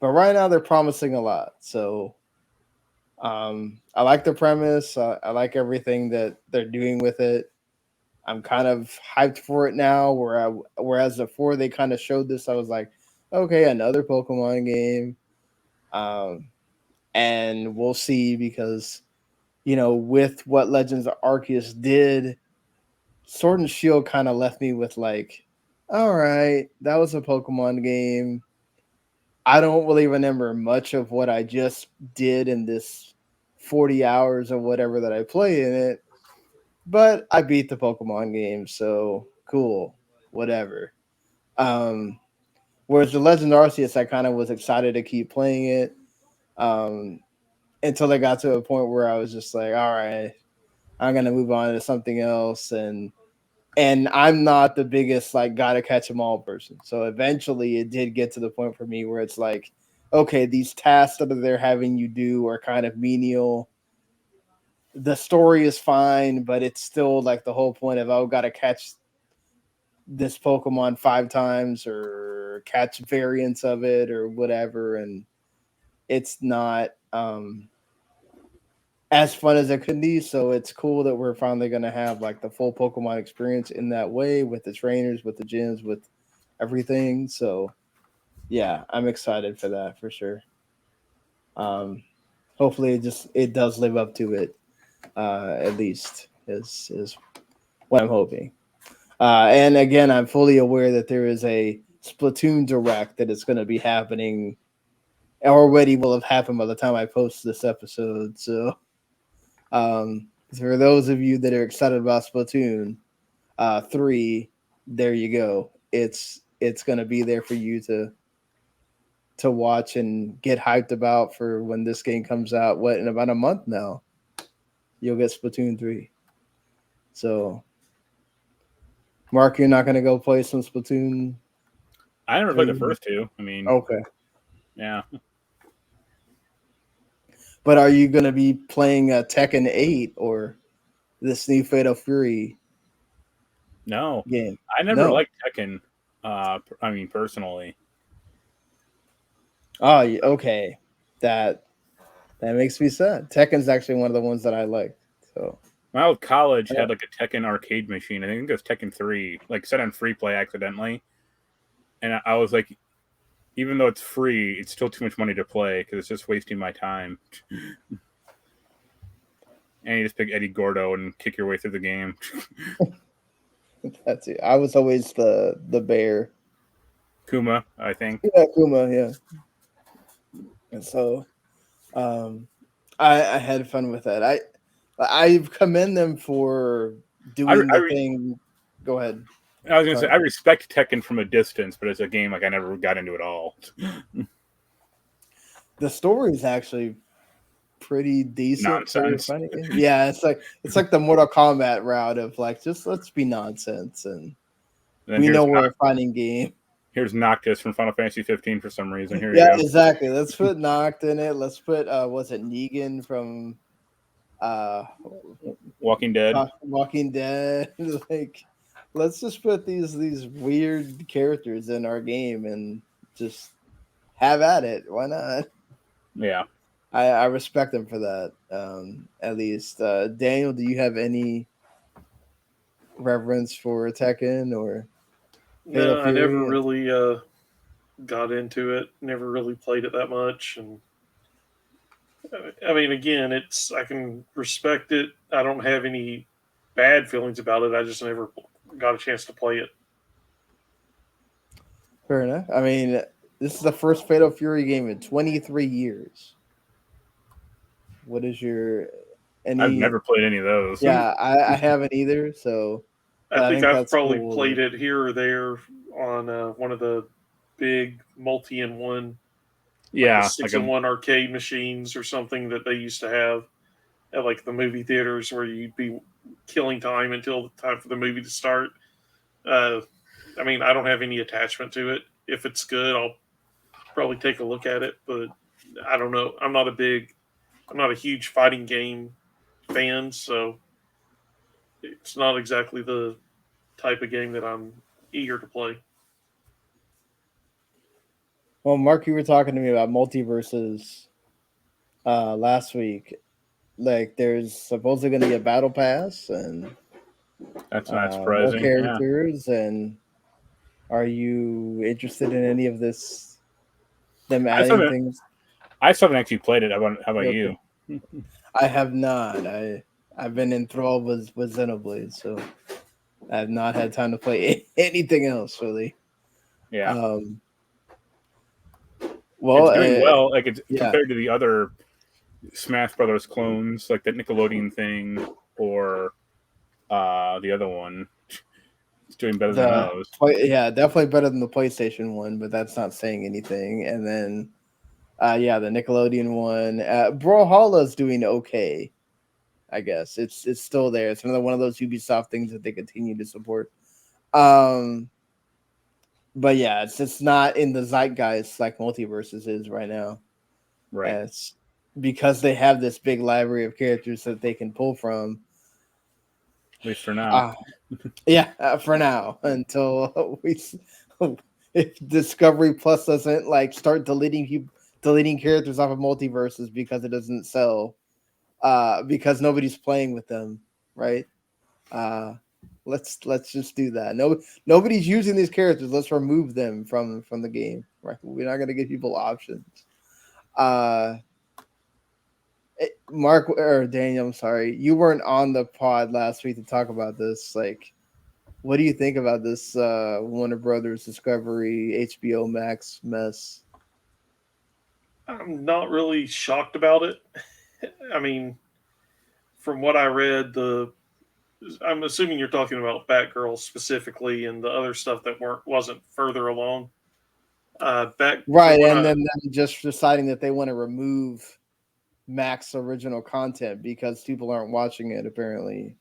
But right now they're promising a lot. So I like the premise. I like everything that they're doing with it. I'm kind of hyped for it now. Whereas before they kind of showed this, I was like, okay, another Pokemon game. and we'll see because, with what Legends of Arceus did, Sword and Shield kind of left me with like, all right, that was a Pokemon game. I don't really remember much of what I just did in this 40 hours or whatever that I play in it, but I beat the Pokemon game, so cool, whatever. Whereas the Legend of Arceus, I kind of was excited to keep playing it until I got to a point where I was just like, all right, I'm gonna move on to something else, and I'm not the biggest like gotta catch them all person. So eventually it did get to the point for me where it's like, okay, these tasks that they're having you do are kind of menial. The story is fine, but it's still like the whole point of, oh, gotta catch this Pokemon 5 times or catch variants of it or whatever, and it's not as fun as it could be. So it's cool that we're finally going to have like the full Pokemon experience in that way with the trainers, with the gyms, with everything. So yeah, I'm excited for that for sure. Hopefully it does live up to it. At least is what I'm hoping. And again, I'm fully aware that there is a Splatoon Direct that is going to be happening. Already will have happened by the time I post this episode. So for those of you that are excited about Splatoon 3, there you go. It's going to be there for you to watch and get hyped about for when this game comes out. What, in about a month now? You'll get Splatoon 3. So, Mark, you're not going to go play some Splatoon? I never played the first two. I mean, okay. Yeah. But are you going to be playing Tekken 8 or this new Fatal Fury No. game? I never liked Tekken, personally. Oh, okay. That makes me sad. Tekken's actually one of the ones that I like. So my old college had like a Tekken arcade machine. I think it was Tekken 3, like set on free play accidentally. And I was like, even though it's free, it's still too much money to play because it's just wasting my time. And you just pick Eddie Gordo and kick your way through the game. That's it. I was always the bear. Kuma, I think. Yeah, Kuma, yeah. And so I had fun with that. I commend them for doing the thing. Go ahead. I was going to say, I respect Tekken from a distance, but as a game, like I never got into it all. The story is actually pretty decent. Nonsense. Funny. Yeah, it's like the Mortal Kombat route of like, just let's be nonsense, and we know we're a fighting game. Here's Noctis from Final Fantasy 15 for some reason. Here yeah, you go. Exactly. Let's put Noct in it. Let's put was it Negan from Walking Dead? Walking Dead. Like, let's just put these weird characters in our game and just have at it. Why not? Yeah. I respect them for that. At least. Daniel, do you have any reverence for Tekken or Fatal No, Fury? I never really got into it. Never really played it that much, and I mean, again, I can respect it. I don't have any bad feelings about it. I just never got a chance to play it. Fair enough. I mean, this is the first Fatal Fury game in 23 years. What is your? I've never played any of those. Yeah, I haven't either. So I think I've probably played it here or there on one of the big multi-in-one, yeah, like 6-in-1 arcade machines or something that they used to have at like the movie theaters where you'd be killing time until the time for the movie to start. I mean, I don't have any attachment to it. If it's good, I'll probably take a look at it, but I don't know. I'm not a huge fighting game fan, so it's not exactly the type of game that I'm eager to play. Well, Mark, you were talking to me about multiverses last week. Like, there's supposedly going to be a battle pass, and that's not surprising. More characters, and are you interested in any of this? Them adding things? I still haven't actually played it. How about you? I have not. I've been enthralled with Xenoblade, so I have not had time to play anything else really. Yeah. Well, it's doing well. Like it's yeah. compared to the other Smash Brothers clones, like the Nickelodeon thing or the other one. It's doing better than those. Yeah, definitely better than the PlayStation one, but that's not saying anything. And then, the Nickelodeon one, Brawlhalla is doing okay. I guess it's still there. It's another one of those Ubisoft things that they continue to support. But yeah, it's not in the zeitgeist like Multiverses is right now. Right. And it's because they have this big library of characters that they can pull from. At least for now. For now, until if Discovery Plus doesn't like start deleting characters off of Multiverses because it doesn't sell, because nobody's playing with them, right? Let's just do that. Nobody's using these characters. Let's remove them from the game. Right? We're not gonna give people options. Mark or Daniel, I'm sorry, you weren't on the pod last week to talk about this. Like, what do you think about this Warner Brothers Discovery HBO Max mess? I'm not really shocked about it. I mean, from what I read, I'm assuming you're talking about Batgirl specifically and the other stuff that wasn't further along. Right, and then them just deciding that they want to remove Max original content because people aren't watching it apparently.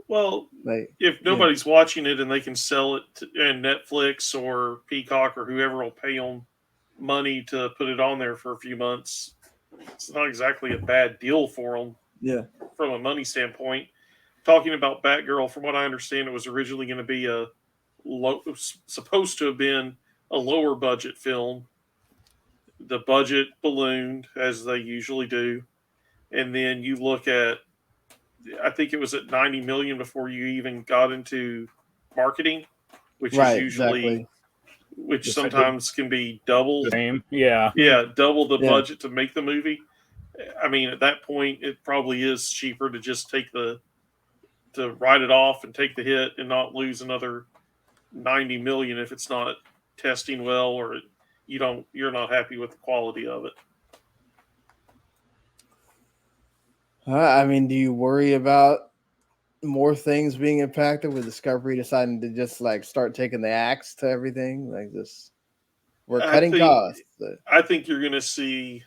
Well, if nobody's watching it and they can sell it in Netflix or Peacock or whoever will pay them money to put it on there for a few months, it's not exactly a bad deal for them. Yeah, from a money standpoint. Talking about Batgirl, from what I understand, it was originally going to be supposed to have been a lower budget film. The budget ballooned as they usually do, and then you look at, I think it was at 90 million before you even got into marketing, which is usually, which sometimes can be double. Same, double the budget to make the movie. I mean, at that point, it probably is cheaper to just to write it off and take the hit and not lose another 90 million if it's not testing well or you're not happy with the quality of it. I mean, do you worry about more things being impacted with Discovery deciding to just like start taking the axe to everything? Like this, we're cutting costs. I think you're going to see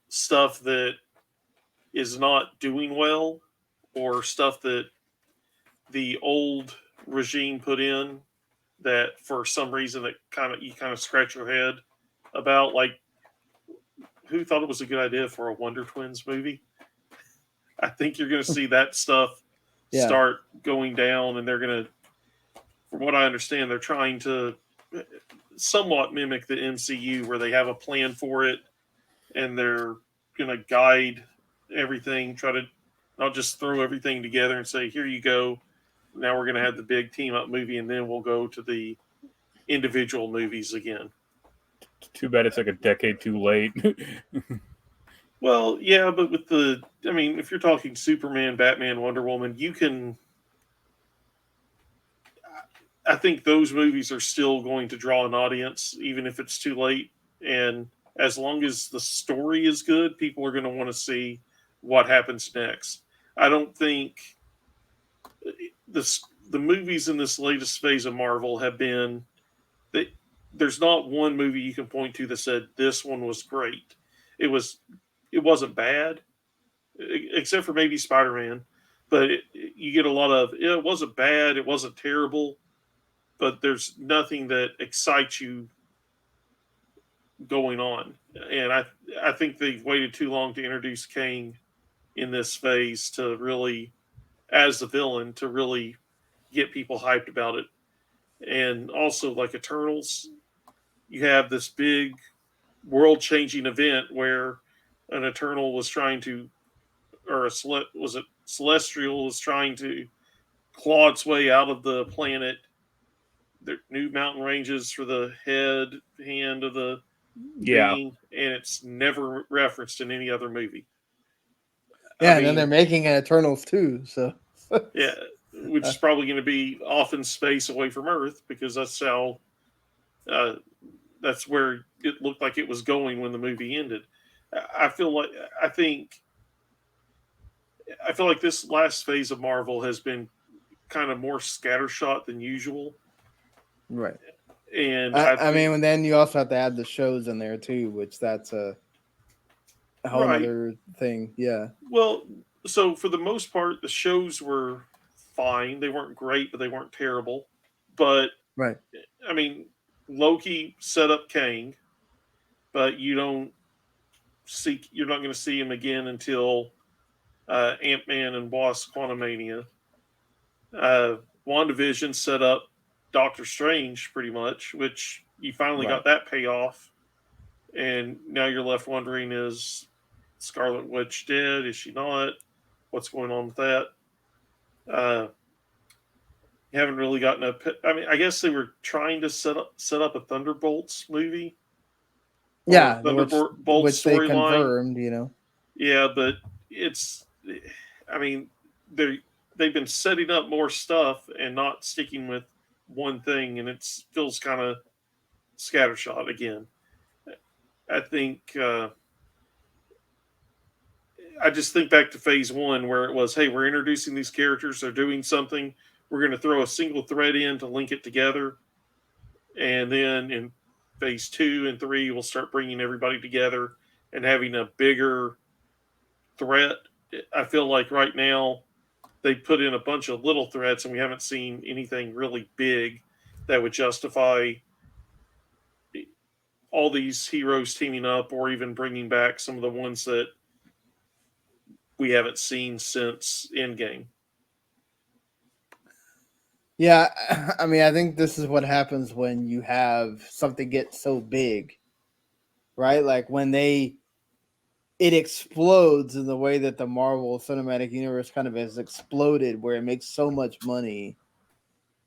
stuff that is not doing well or stuff that the old regime put in that for some reason that you kind of scratch your head about, like, who thought it was a good idea for a Wonder Twins movie? I think you're going to see that stuff start going down, and they're going to, from what I understand, they're trying to somewhat mimic the MCU where they have a plan for it and they're going to guide everything, try to not just throw everything together and say, here you go. Now we're going to have the big team up movie, and then we'll go to the individual movies again. Too bad it's like a decade too late. Well, yeah, but with if you're talking Superman, Batman, Wonder Woman, I think those movies are still going to draw an audience, even if it's too late. And as long as the story is good, people are going to want to see what happens next. I don't think the movies in this latest phase of Marvel have been that there's not one movie you can point to that said this one was great. It wasn't bad, except for maybe Spider-Man, but you get a lot of it wasn't bad, it wasn't terrible, but there's nothing that excites you going on. And I think they've waited too long to introduce Kang in this phase to really, as the villain, to really get people hyped about it. And also, like Eternals, you have this big world-changing event where an Eternal was trying to, or Celestial was trying to claw its way out of the planet. There new mountain ranges for the hand of the being, and it's never referenced in any other movie. Yeah, and then they're making an Eternals too, so yeah, which is probably going to be off in space away from Earth, because that's how that's where it looked like it was going when the movie ended. I feel like this last phase of Marvel has been kind of more scattershot than usual. Right. And I mean, and then you also have to add the shows in there too, which that's a whole other thing. Yeah. Well, so for the most part, the shows were fine. They weren't great, but they weren't terrible. But right. I mean, Loki set up Kang, but you're not going to see him again until Ant-Man and Wasp: Quantumania. WandaVision set up Doctor Strange pretty much, which you finally got that payoff, and now you're left wondering: is Scarlet Witch dead? Is she not? What's going on with that? You haven't really gotten a. I mean, I guess they were trying to set up a Thunderbolts movie. Yeah, Thunderbolts which they confirmed. Yeah, but it's. I mean, they've been setting up more stuff and not sticking with one thing, and it feels kind of scattershot again. I think. I just think back to phase 1 where it was, hey, we're introducing these characters, they're doing something, we're going to throw a single thread in to link it together. And then in phase 2 and 3, we'll start bringing everybody together and having a bigger threat. I feel like right now they put in a bunch of little threats and we haven't seen anything really big that would justify all these heroes teaming up or even bringing back some of the ones that we haven't seen since Endgame. Yeah, I mean, I think this is what happens when you have something get so big, right? Like when it explodes in the way that the Marvel Cinematic Universe kind of has exploded, where it makes so much money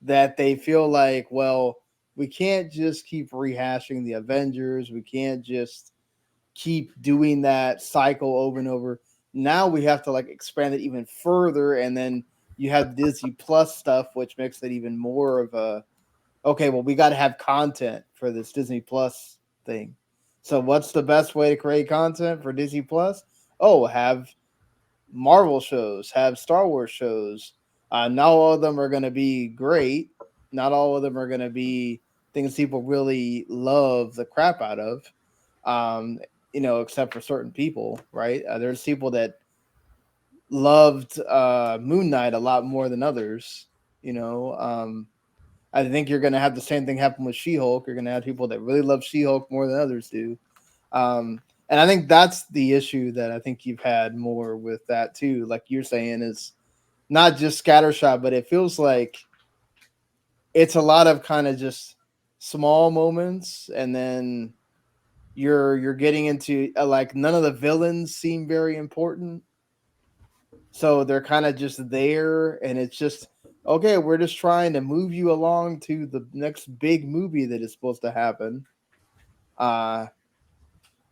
that they feel like, well, we can't just keep rehashing the Avengers. We can't just keep doing that cycle over and over. Now we have to like expand it even further, and then you have Disney Plus stuff, which makes it even more of a okay. Well, we got to have content for this Disney Plus thing. So, what's the best way to create content for Disney Plus? Oh, have Marvel shows, have Star Wars shows. Not all of them are going to be great. Not all of them are going to be things people really love the crap out of. Except for certain people, right? There's people that loved Moon Knight a lot more than others. I think you're going to have the same thing happen with She-Hulk. You're going to have people that really love She-Hulk more than others do. And I think that's the issue that I think you've had more with that too. Like you're saying, is not just scattershot, but it feels like it's a lot of kind of just small moments, and then you're getting into like none of the villains seem very important, so they're kind of just there, and it's just okay, we're just trying to move you along to the next big movie that is supposed to happen, and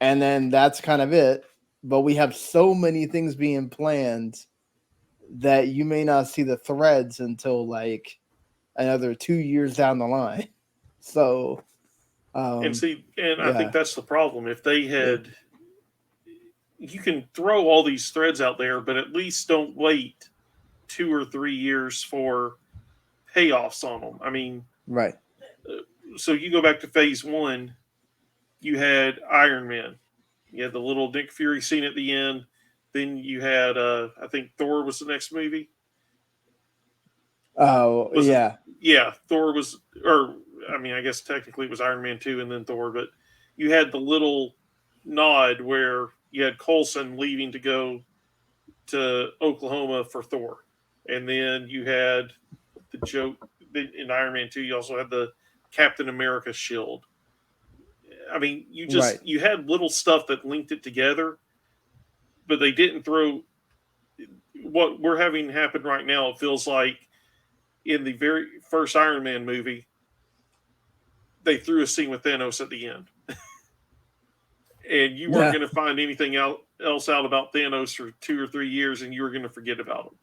then that's kind of it. But we have so many things being planned that you may not see the threads until like another 2 years down the line. So I think that's the problem. If they had, you can throw all these threads out there, but at least don't wait 2 or 3 years for payoffs on them. I mean, right. So you go back to phase 1, you had Iron Man, you had the little Nick Fury scene at the end. Then you had, I think Thor was the next movie. Oh, yeah. Yeah, Thor was, I guess technically it was Iron Man 2 and then Thor, but you had the little nod where you had Coulson leaving to go to Oklahoma for Thor. And then you had the joke in Iron Man 2, you also had the Captain America shield. I mean, you had little stuff that linked it together, but they didn't throw what we're having happen right now. It feels like in the very first Iron Man movie, they threw a scene with Thanos at the end. and you weren't going to find anything else out about Thanos for 2 or 3 years, and you were going to forget about him.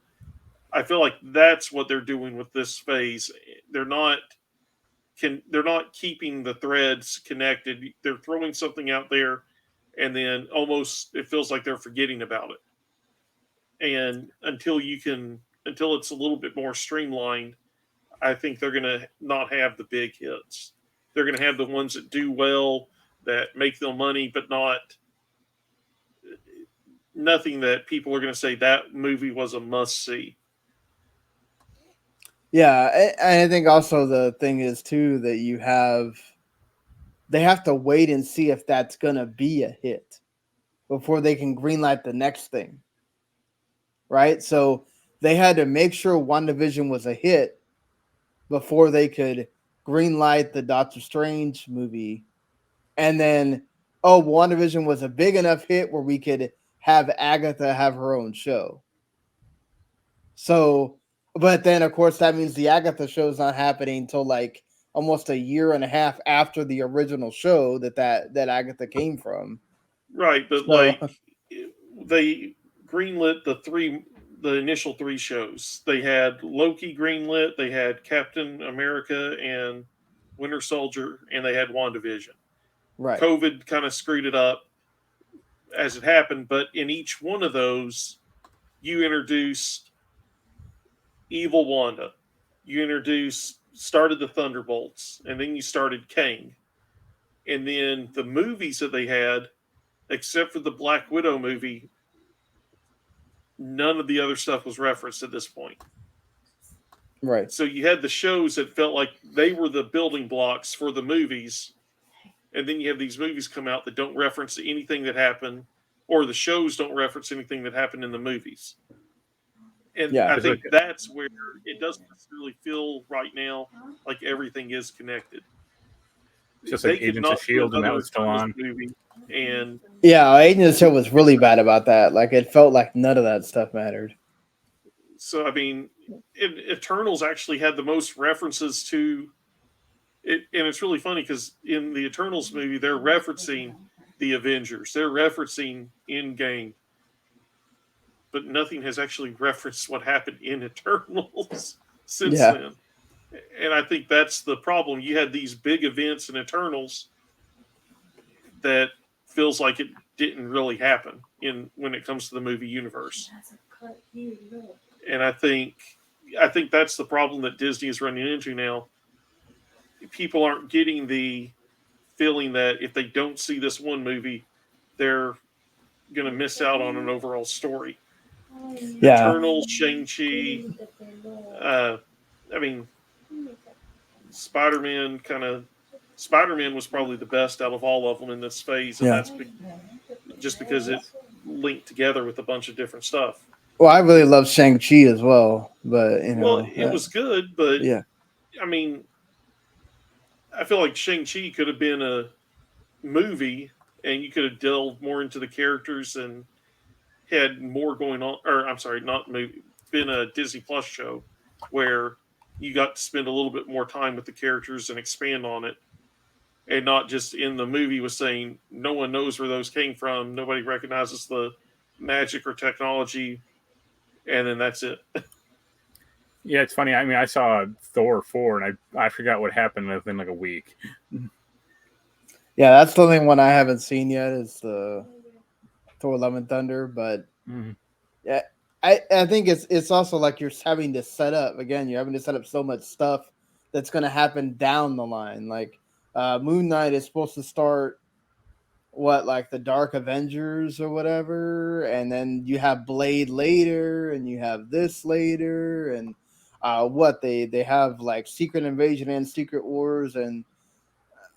I feel like that's what they're doing with this phase. They're not keeping the threads connected. They're throwing something out there, and then almost it feels like they're forgetting about it. And until it's a little bit more streamlined, I think they're going to not have the big hits. They're going to have the ones that do well, that make them money, but nothing that people are going to say that movie was a must see. Yeah, I think also the thing is too that they have to wait and see if that's gonna be a hit before they can greenlight the next thing, right? So they had to make sure WandaVision was a hit before they could greenlight the Doctor Strange movie, and then WandaVision was a big enough hit where we could have Agatha have her own show. So, but then of course that means the Agatha show is not happening until like almost a year and a half after the original show that Agatha came from. Right, but like they greenlit the initial 3 shows. They had Loki greenlit, they had Captain America and Winter Soldier, and they had WandaVision. Right. COVID kind of screwed it up as it happened, but in each one of those, you introduced Evil Wanda. You started the Thunderbolts, and then you started Kang. And then the movies that they had, except for the Black Widow movie, none of the other stuff was referenced at this point. Right. So you had the shows that felt like they were the building blocks for the movies, and then you have these movies come out that don't reference anything that happened, or the shows don't reference anything that happened in the movies. And I think that's where it doesn't necessarily feel right now like everything is connected. Just like Agents of S.H.I.E.L.D. and that was still on. And yeah, Agents of S.H.I.E.L.D. was really bad about that. Like it felt like none of that stuff mattered. So I mean, Eternals actually had the most references to it, and it's really funny because in the Eternals movie, they're referencing the Avengers, they're referencing Endgame, but nothing has actually referenced what happened in Eternals since then. And I think that's the problem. You had these big events in Eternals that feels like it didn't really happen when it comes to the movie universe. And I think that's the problem that Disney is running into now. People aren't getting the feeling that if they don't see this one movie, they're going to miss out on an overall story. Yeah. Eternals, Shang-Chi, I mean, Spider-Man was probably the best out of all of them in this phase, and that's just because it linked together with a bunch of different stuff. Well, I really love Shang-Chi as well, but it was good, but yeah, I mean, I feel like Shang-Chi could have been a movie, and you could have delved more into the characters and had more going on. Or I'm sorry, not movie, been a Disney Plus show where you got to spend a little bit more time with the characters and expand on it, and not just in the movie was saying no one knows where those came from, nobody recognizes the magic or technology, and then that's it. Yeah, it's funny. I mean, I saw Thor 4, and I forgot what happened within like a week. Yeah, that's the only one I haven't seen yet is the Thor: Love and Thunder. But yeah, I think it's also like you're having to set up again. You're having to set up so much stuff that's going to happen down the line. Like Moon Knight is supposed to start like the Dark Avengers or whatever, and then you have Blade later, and you have this later, and they have like Secret Invasion and Secret Wars and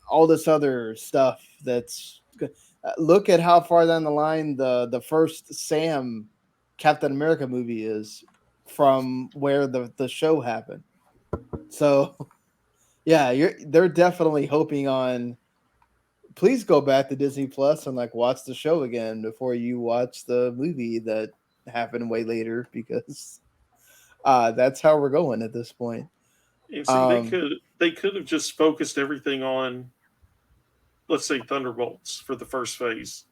all this other stuff that's good. Look at how far down the line the first Sam Captain America movie is from where the show happened. So yeah, they're definitely hoping on. Please go back to Disney Plus and like watch the show again before you watch the movie that happened way later, because that's how we're going at this point. And see, they could have just focused everything on let's say Thunderbolts for the first phase.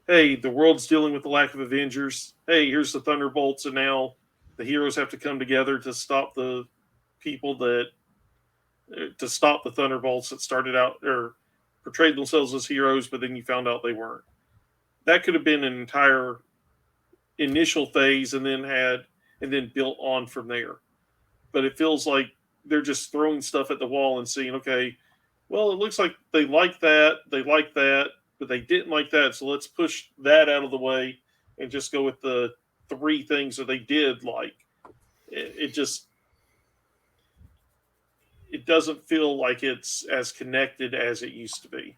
Hey, the world's dealing with the lack of Avengers. Hey, here's the Thunderbolts, and now the heroes have to come together to stop the people to stop the Thunderbolts that started out or portrayed themselves as heroes, but then you found out they weren't. That could have been an entire initial phase, and then built on from there. But it feels like they're just throwing stuff at the wall and seeing, okay, well, it looks like they like that, but they didn't like that, so let's push that out of the way and just go with the 3 things that they did like. It doesn't feel like it's as connected as it used to be.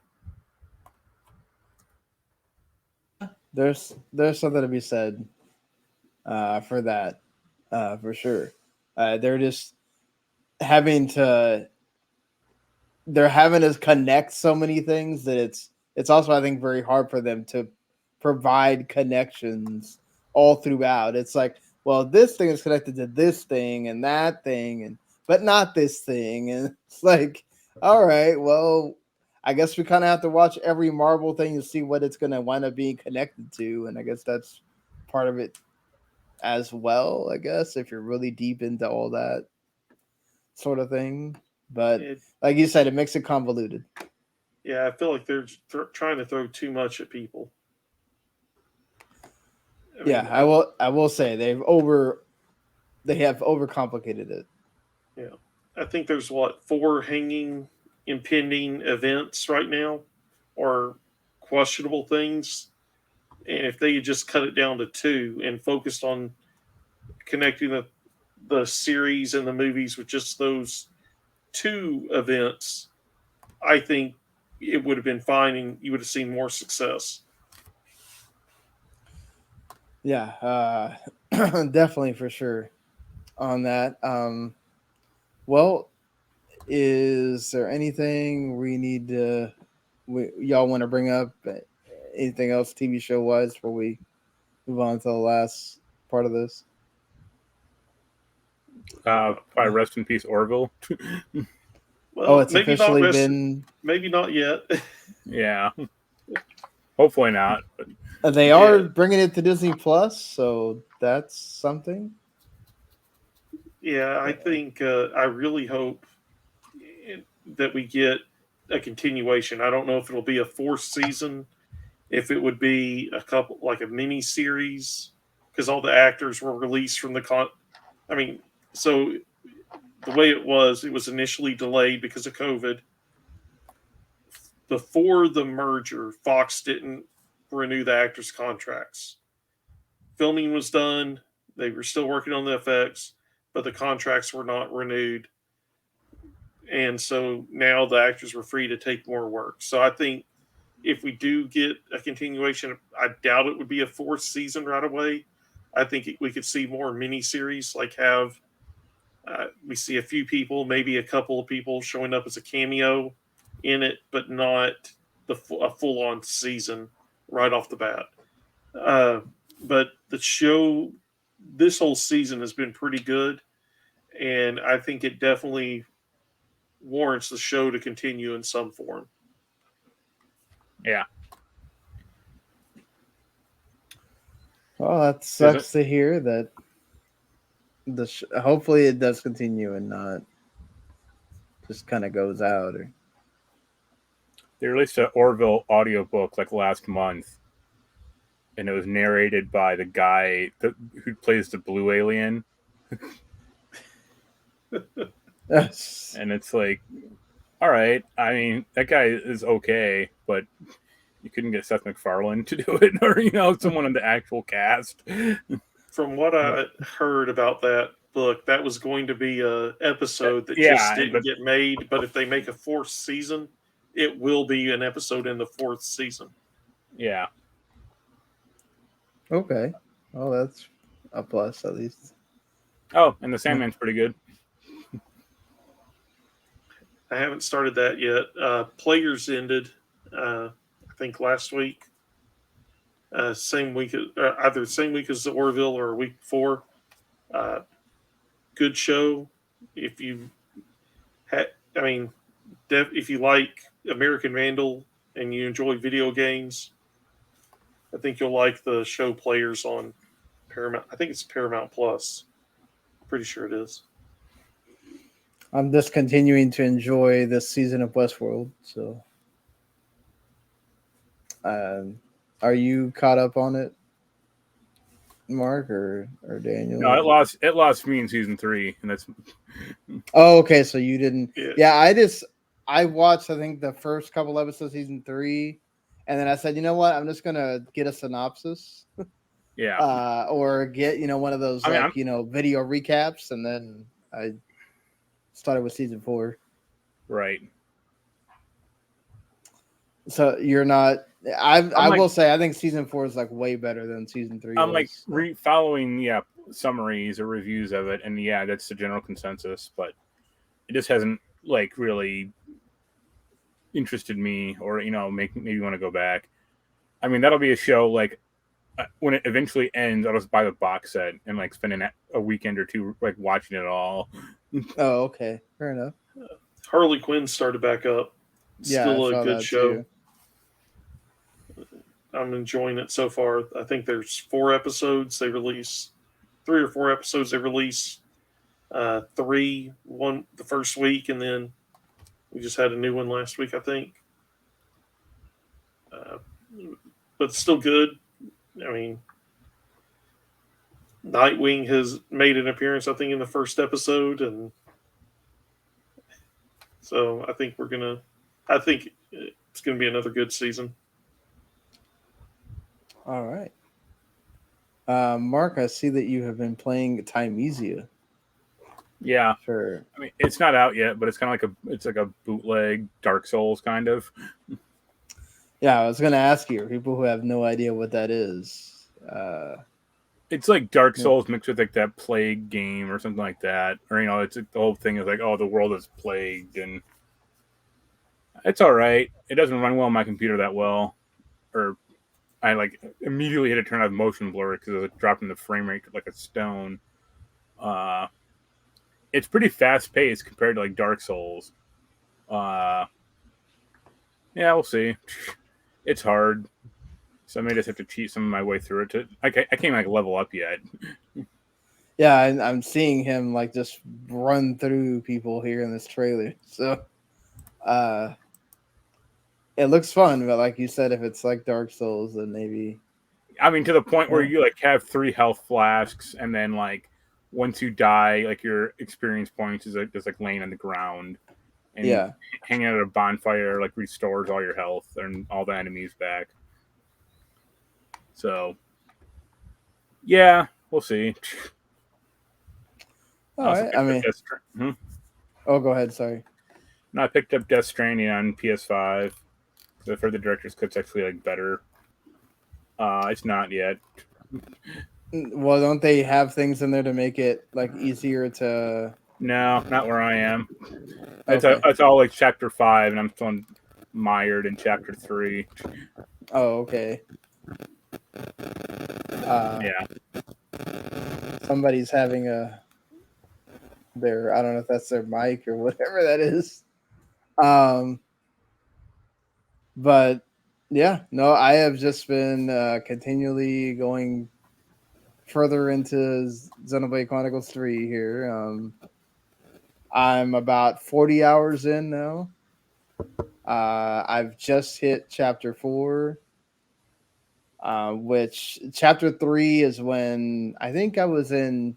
There's something to be said for that, for sure. They're just having to connect so many things that it's also, I think, very hard for them to provide connections all throughout. It's like, well, this thing is connected to this thing and that thing, but not this thing. And it's like, all right, well, I guess we kind of have to watch every Marvel thing to see what it's going to wind up being connected to. And I guess that's part of it as well, I guess, if you're really deep into all that sort of thing. But like you said, it makes it convoluted. Yeah, I feel like they're trying to throw too much at people. I will say they have overcomplicated it. Yeah. I think there's 4 impending events right now, or questionable things. And if they had just cut it down to 2 and focused on connecting the series and the movies with just those 2 events, I think it would have been fine and you would have seen more success. Yeah, definitely for sure on that. Well, is there anything we need to y'all want to bring up? Anything else TV show wise before we move on to the last part of this? Probably rest in peace, Orville. Well, it's officially been. Maybe not yet. Yeah, hopefully not. But they are bringing it to Disney Plus, so that's something. Yeah, I think I really hope that we get a continuation. I don't know if it'll be a 4th season, if it would be a couple, like a mini series, because all the actors were released from the so the way it was initially delayed because of COVID. Before the merger, Fox didn't renew the actors' contracts. Filming was done. They were still working on the effects, but the contracts were not renewed. And so now the actors were free to take more work. So I think if we do get a continuation, I doubt it would be a 4th season right away. I think we could see more miniseries, like we see a few people, maybe a couple of people showing up as a cameo in it, but not a full-on season right off the bat. But the show, this whole season has been pretty good, and I think it definitely warrants the show to continue in some form. Yeah. Well, that sucks to hear that. Hopefully it does continue and not just kind of goes out. Or they released an Orville audiobook like last month, and it was narrated by the guy who plays the blue alien. And it's like, all right, I mean, that guy is okay, but you couldn't get Seth MacFarlane to do it, or someone in the actual cast. From what I heard about that book, that was going to be a episode that just didn't get made. But if they make a 4th season, it will be an episode in the 4th season. Yeah. Okay. Well, that's a plus at least. Oh, and the Sandman's pretty good. I haven't started that yet. Players ended, I think, last week. Same week, either same week as the Orville or a week before. Good show. If you if you like American Vandal, and you enjoy video games, I think you'll like the show Players on Paramount. I think it's Paramount Plus. Pretty sure it is. I'm just continuing to enjoy this season of Westworld. So, are you caught up on it, Mark or Daniel? No, it lost me in season 3, and that's. Oh, okay. So you didn't. Yeah. I watched, I think, the first couple episodes of season 3, and then I said, you know what? I'm just gonna get a synopsis. Yeah. Or get one of those video recaps, and then I started with season 4. Right. So you're not. I will say I think season 4 is like way better than season 3. I'm like following summaries or reviews of it, and that's the general consensus, but it just hasn't like really interested me, or make maybe want to go back. I mean, that'll be a show like when it eventually ends, I'll just buy the box set and like spend a weekend or two like watching it all. Oh, okay, fair enough. Harley Quinn started back up. Still a good show. Too. I'm enjoying it so far. I think there's 4 episodes they release, 3 or 4 episodes they release. 3, one the first week, and then we just had a new one last week, I think. But still good. I mean, Nightwing has made an appearance, I think, in the first episode, and so I think it's gonna be another good season. All right. Mark, I see that you have been playing Thymesia. Yeah. Sure. I mean, it's not out yet, but it's kind of like a bootleg Dark Souls kind of. Yeah, I was going to ask you, people who have no idea what that is. It's like Dark Souls mixed with like that Plague game or something like that. Or, it's the whole thing is like, oh, the world is plagued, and it's all right. It doesn't run well on my computer that well. Or I like immediately had to turn off motion blur because it was dropping the frame rate to like a stone. It's pretty fast paced compared to like Dark Souls. Yeah, we'll see. It's hard, so I may just have to cheat some of my way through it. I can't like level up yet. Yeah, I'm seeing him like just run through people here in this trailer. So, it looks fun, but like you said, if it's like Dark Souls, then maybe. I mean, to the point where you like have 3 health flasks, and then like once you die, like your experience points is just like laying on the ground, and hanging out at a bonfire like restores all your health and all the enemies back. So, yeah, we'll see. All right. I mean, oh, go ahead. Sorry. No, I picked up Death Stranding on PS5. I've heard the director's cut's actually like better. It's not yet. Well, don't they have things in there to make it like easier to? No, not where I am. It's all like chapter 5, and I'm still mired in chapter 3. Oh, okay. Yeah. Somebody's having I don't know if that's their mic or whatever that is. But yeah, no, I have just been continually going further into Xenoblade Chronicles 3 here. I'm about 40 hours in now. I've just hit chapter 4, which chapter 3 is when I think I was in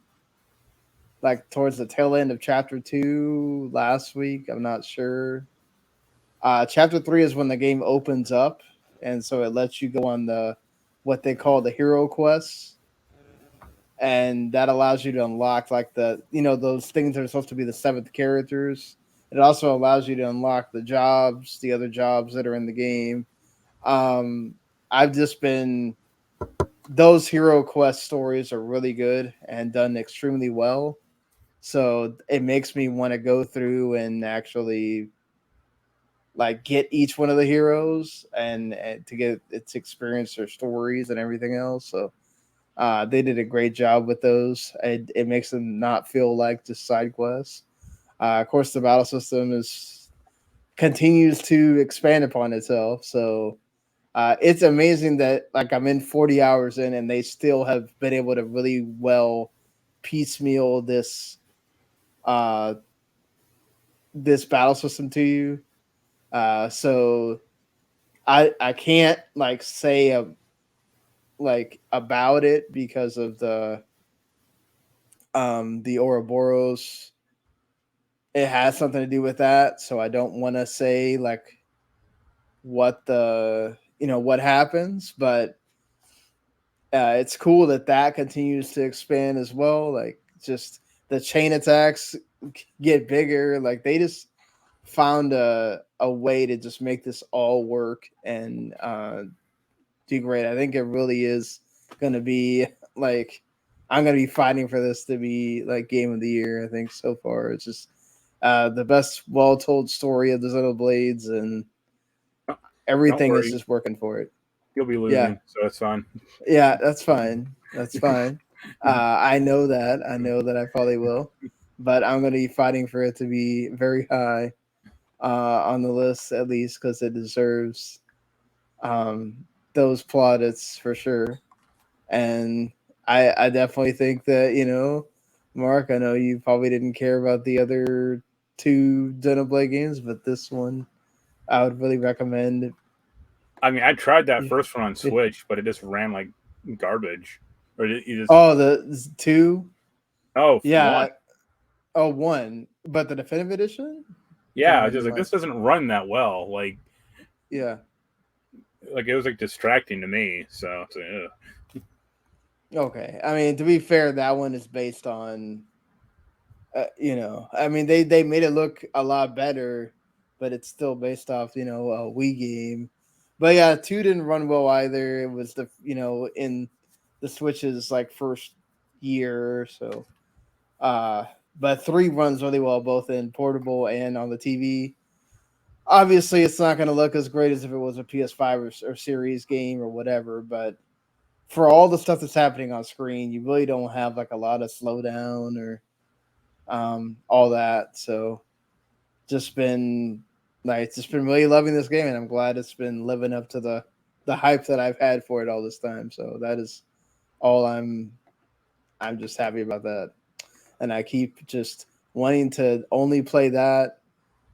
like towards the tail end of chapter 2 last week. I'm not sure. Chapter 3 is when the game opens up, and so it lets you go on what they call the hero quests. And that allows you to unlock like those things that are supposed to be the 7th characters. It also allows you to unlock the other jobs that are in the game. I've just been, those hero quest stories are really good and done extremely well. So it makes me want to go through and actually like get each one of the heroes and to get its experience, their stories and everything else. So they did a great job with those. It makes them not feel like just side quests. Of course, the battle system is continues to expand upon itself. So it's amazing that like I'm in 40 hours in and they still have been able to really well piecemeal this this battle system to you. So I can't like say like about it because of the Ouroboros. It has something to do with that, so I don't want to say like what what happens, but it's cool that continues to expand as well. Like just the chain attacks get bigger. Like they just found a way to just make this all work and do great. I think it really is going to be like I'm going to be fighting for this to be like game of the year. I think so far it's just the best well told story of the Xenoblades, and everything is just working for it. You'll be losing, so that's fine. Yeah, that's fine. That's fine. I know that. I know that I probably will, but I'm going to be fighting for it to be very high on the list, at least because it deserves those plaudits for sure. And I definitely think that, Mark, I know you probably didn't care about the other two Xenoblade games, but this one I would really recommend. I mean, I tried that first one on Switch, but it just ran like garbage. Or you just the two? Oh, yeah. one. Oh, one. But the definitive edition? Yeah, I was just like, this doesn't run that well. Like, yeah. Like, it was like distracting to me. So okay. I mean, to be fair, that one is based on I mean, they made it look a lot better, but it's still based off, a Wii game. But yeah, 2 didn't run well either. It was in the Switch's like first year or so. But 3 runs really well both in portable and on the TV. Obviously, it's not going to look as great as if it was a PS5 or series game or whatever, but for all the stuff that's happening on screen, you really don't have like a lot of slowdown or all that. So just been really loving this game, and I'm glad it's been living up to the hype that I've had for it all this time. So that is all I'm just happy about that. And I keep just wanting to only play that.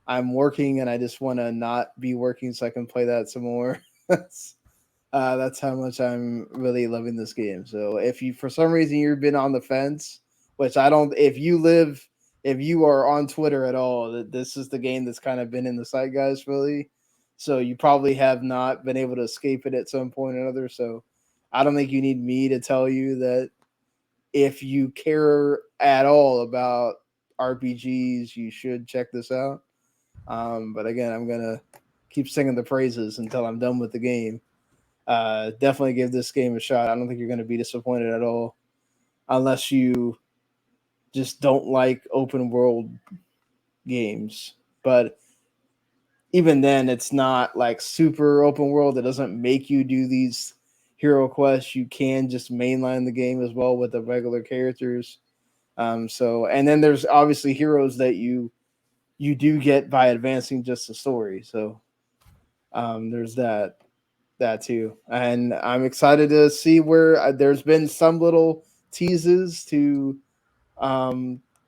I'm working and I just want to not be working so I can play that some more. That's how much I'm really loving this game. So if you, for some reason, you've been on the fence, which I don't, if you are on Twitter at all, this is the game that's kind of been in the zeitgeist really. So you probably have not been able to escape it at some point or another. So I don't think you need me to tell you that if you care at all about RPGs, you should check this out. But again, I'm gonna keep singing the praises until I'm done with the game. Definitely give this game a shot. I don't think you're gonna be disappointed at all, unless you just don't like open world games. But even then, it's not like super open world. It doesn't make you do these hero quests. You can just mainline the game as well with the regular characters. So, and then there's obviously heroes that you do get by advancing just the story. So there's that too. And I'm excited to see where there's been some little teases to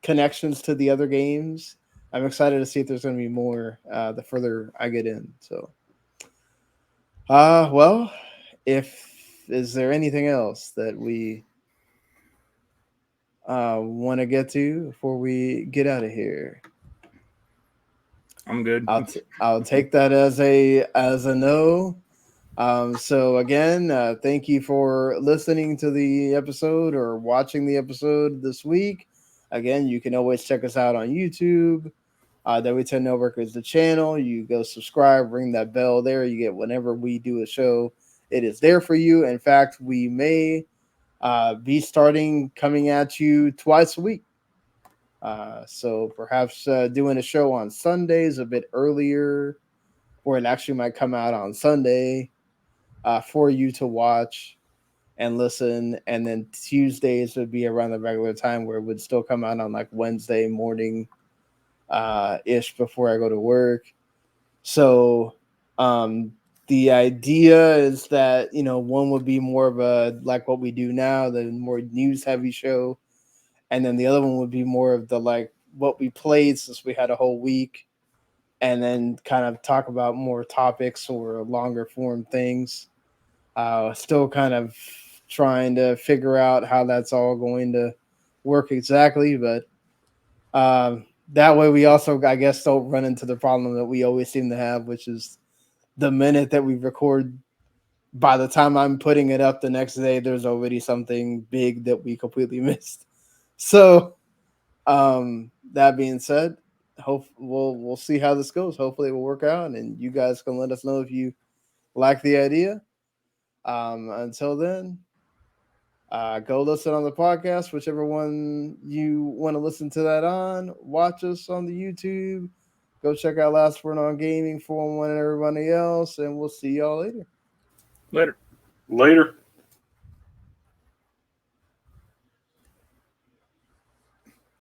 connections to the other games. I'm excited to see if there's going to be more the further I get in. So, well, is there anything else that we want to get to before we get out of here? I'm good. I'll take that as a no. So again, thank you for listening to the episode or watching the episode this week. Again, you can always check us out on YouTube. W10 Network is the channel. You go subscribe, ring that bell there. You get whenever we do a show, it is there for you. In fact, we may be coming at you twice a week. So perhaps doing a show on Sundays a bit earlier, or it actually might come out on Sunday for you to watch and listen. And then Tuesdays would be around the regular time where it would still come out on like Wednesday morning ish before I go to work. So the idea is that, one would be more of a like what we do now, the more news heavy show, and then the other one would be more of the like what we played since we had a whole week, and then kind of talk about more topics or longer form things. Still kind of trying to figure out how that's all going to work exactly, but that way we also, I guess, don't run into the problem that we always seem to have, which is the minute that we record, by the time I'm putting it up the next day, there's already something big that we completely missed. So, that being said, we'll see how this goes. Hopefully, it will work out, and you guys can let us know if you like the idea. Until then, go listen on the podcast, whichever one you want to listen to that on. Watch us on the YouTube. Go check out Last Word on Gaming, 411 and everybody else, and we'll see y'all later. Later. Later.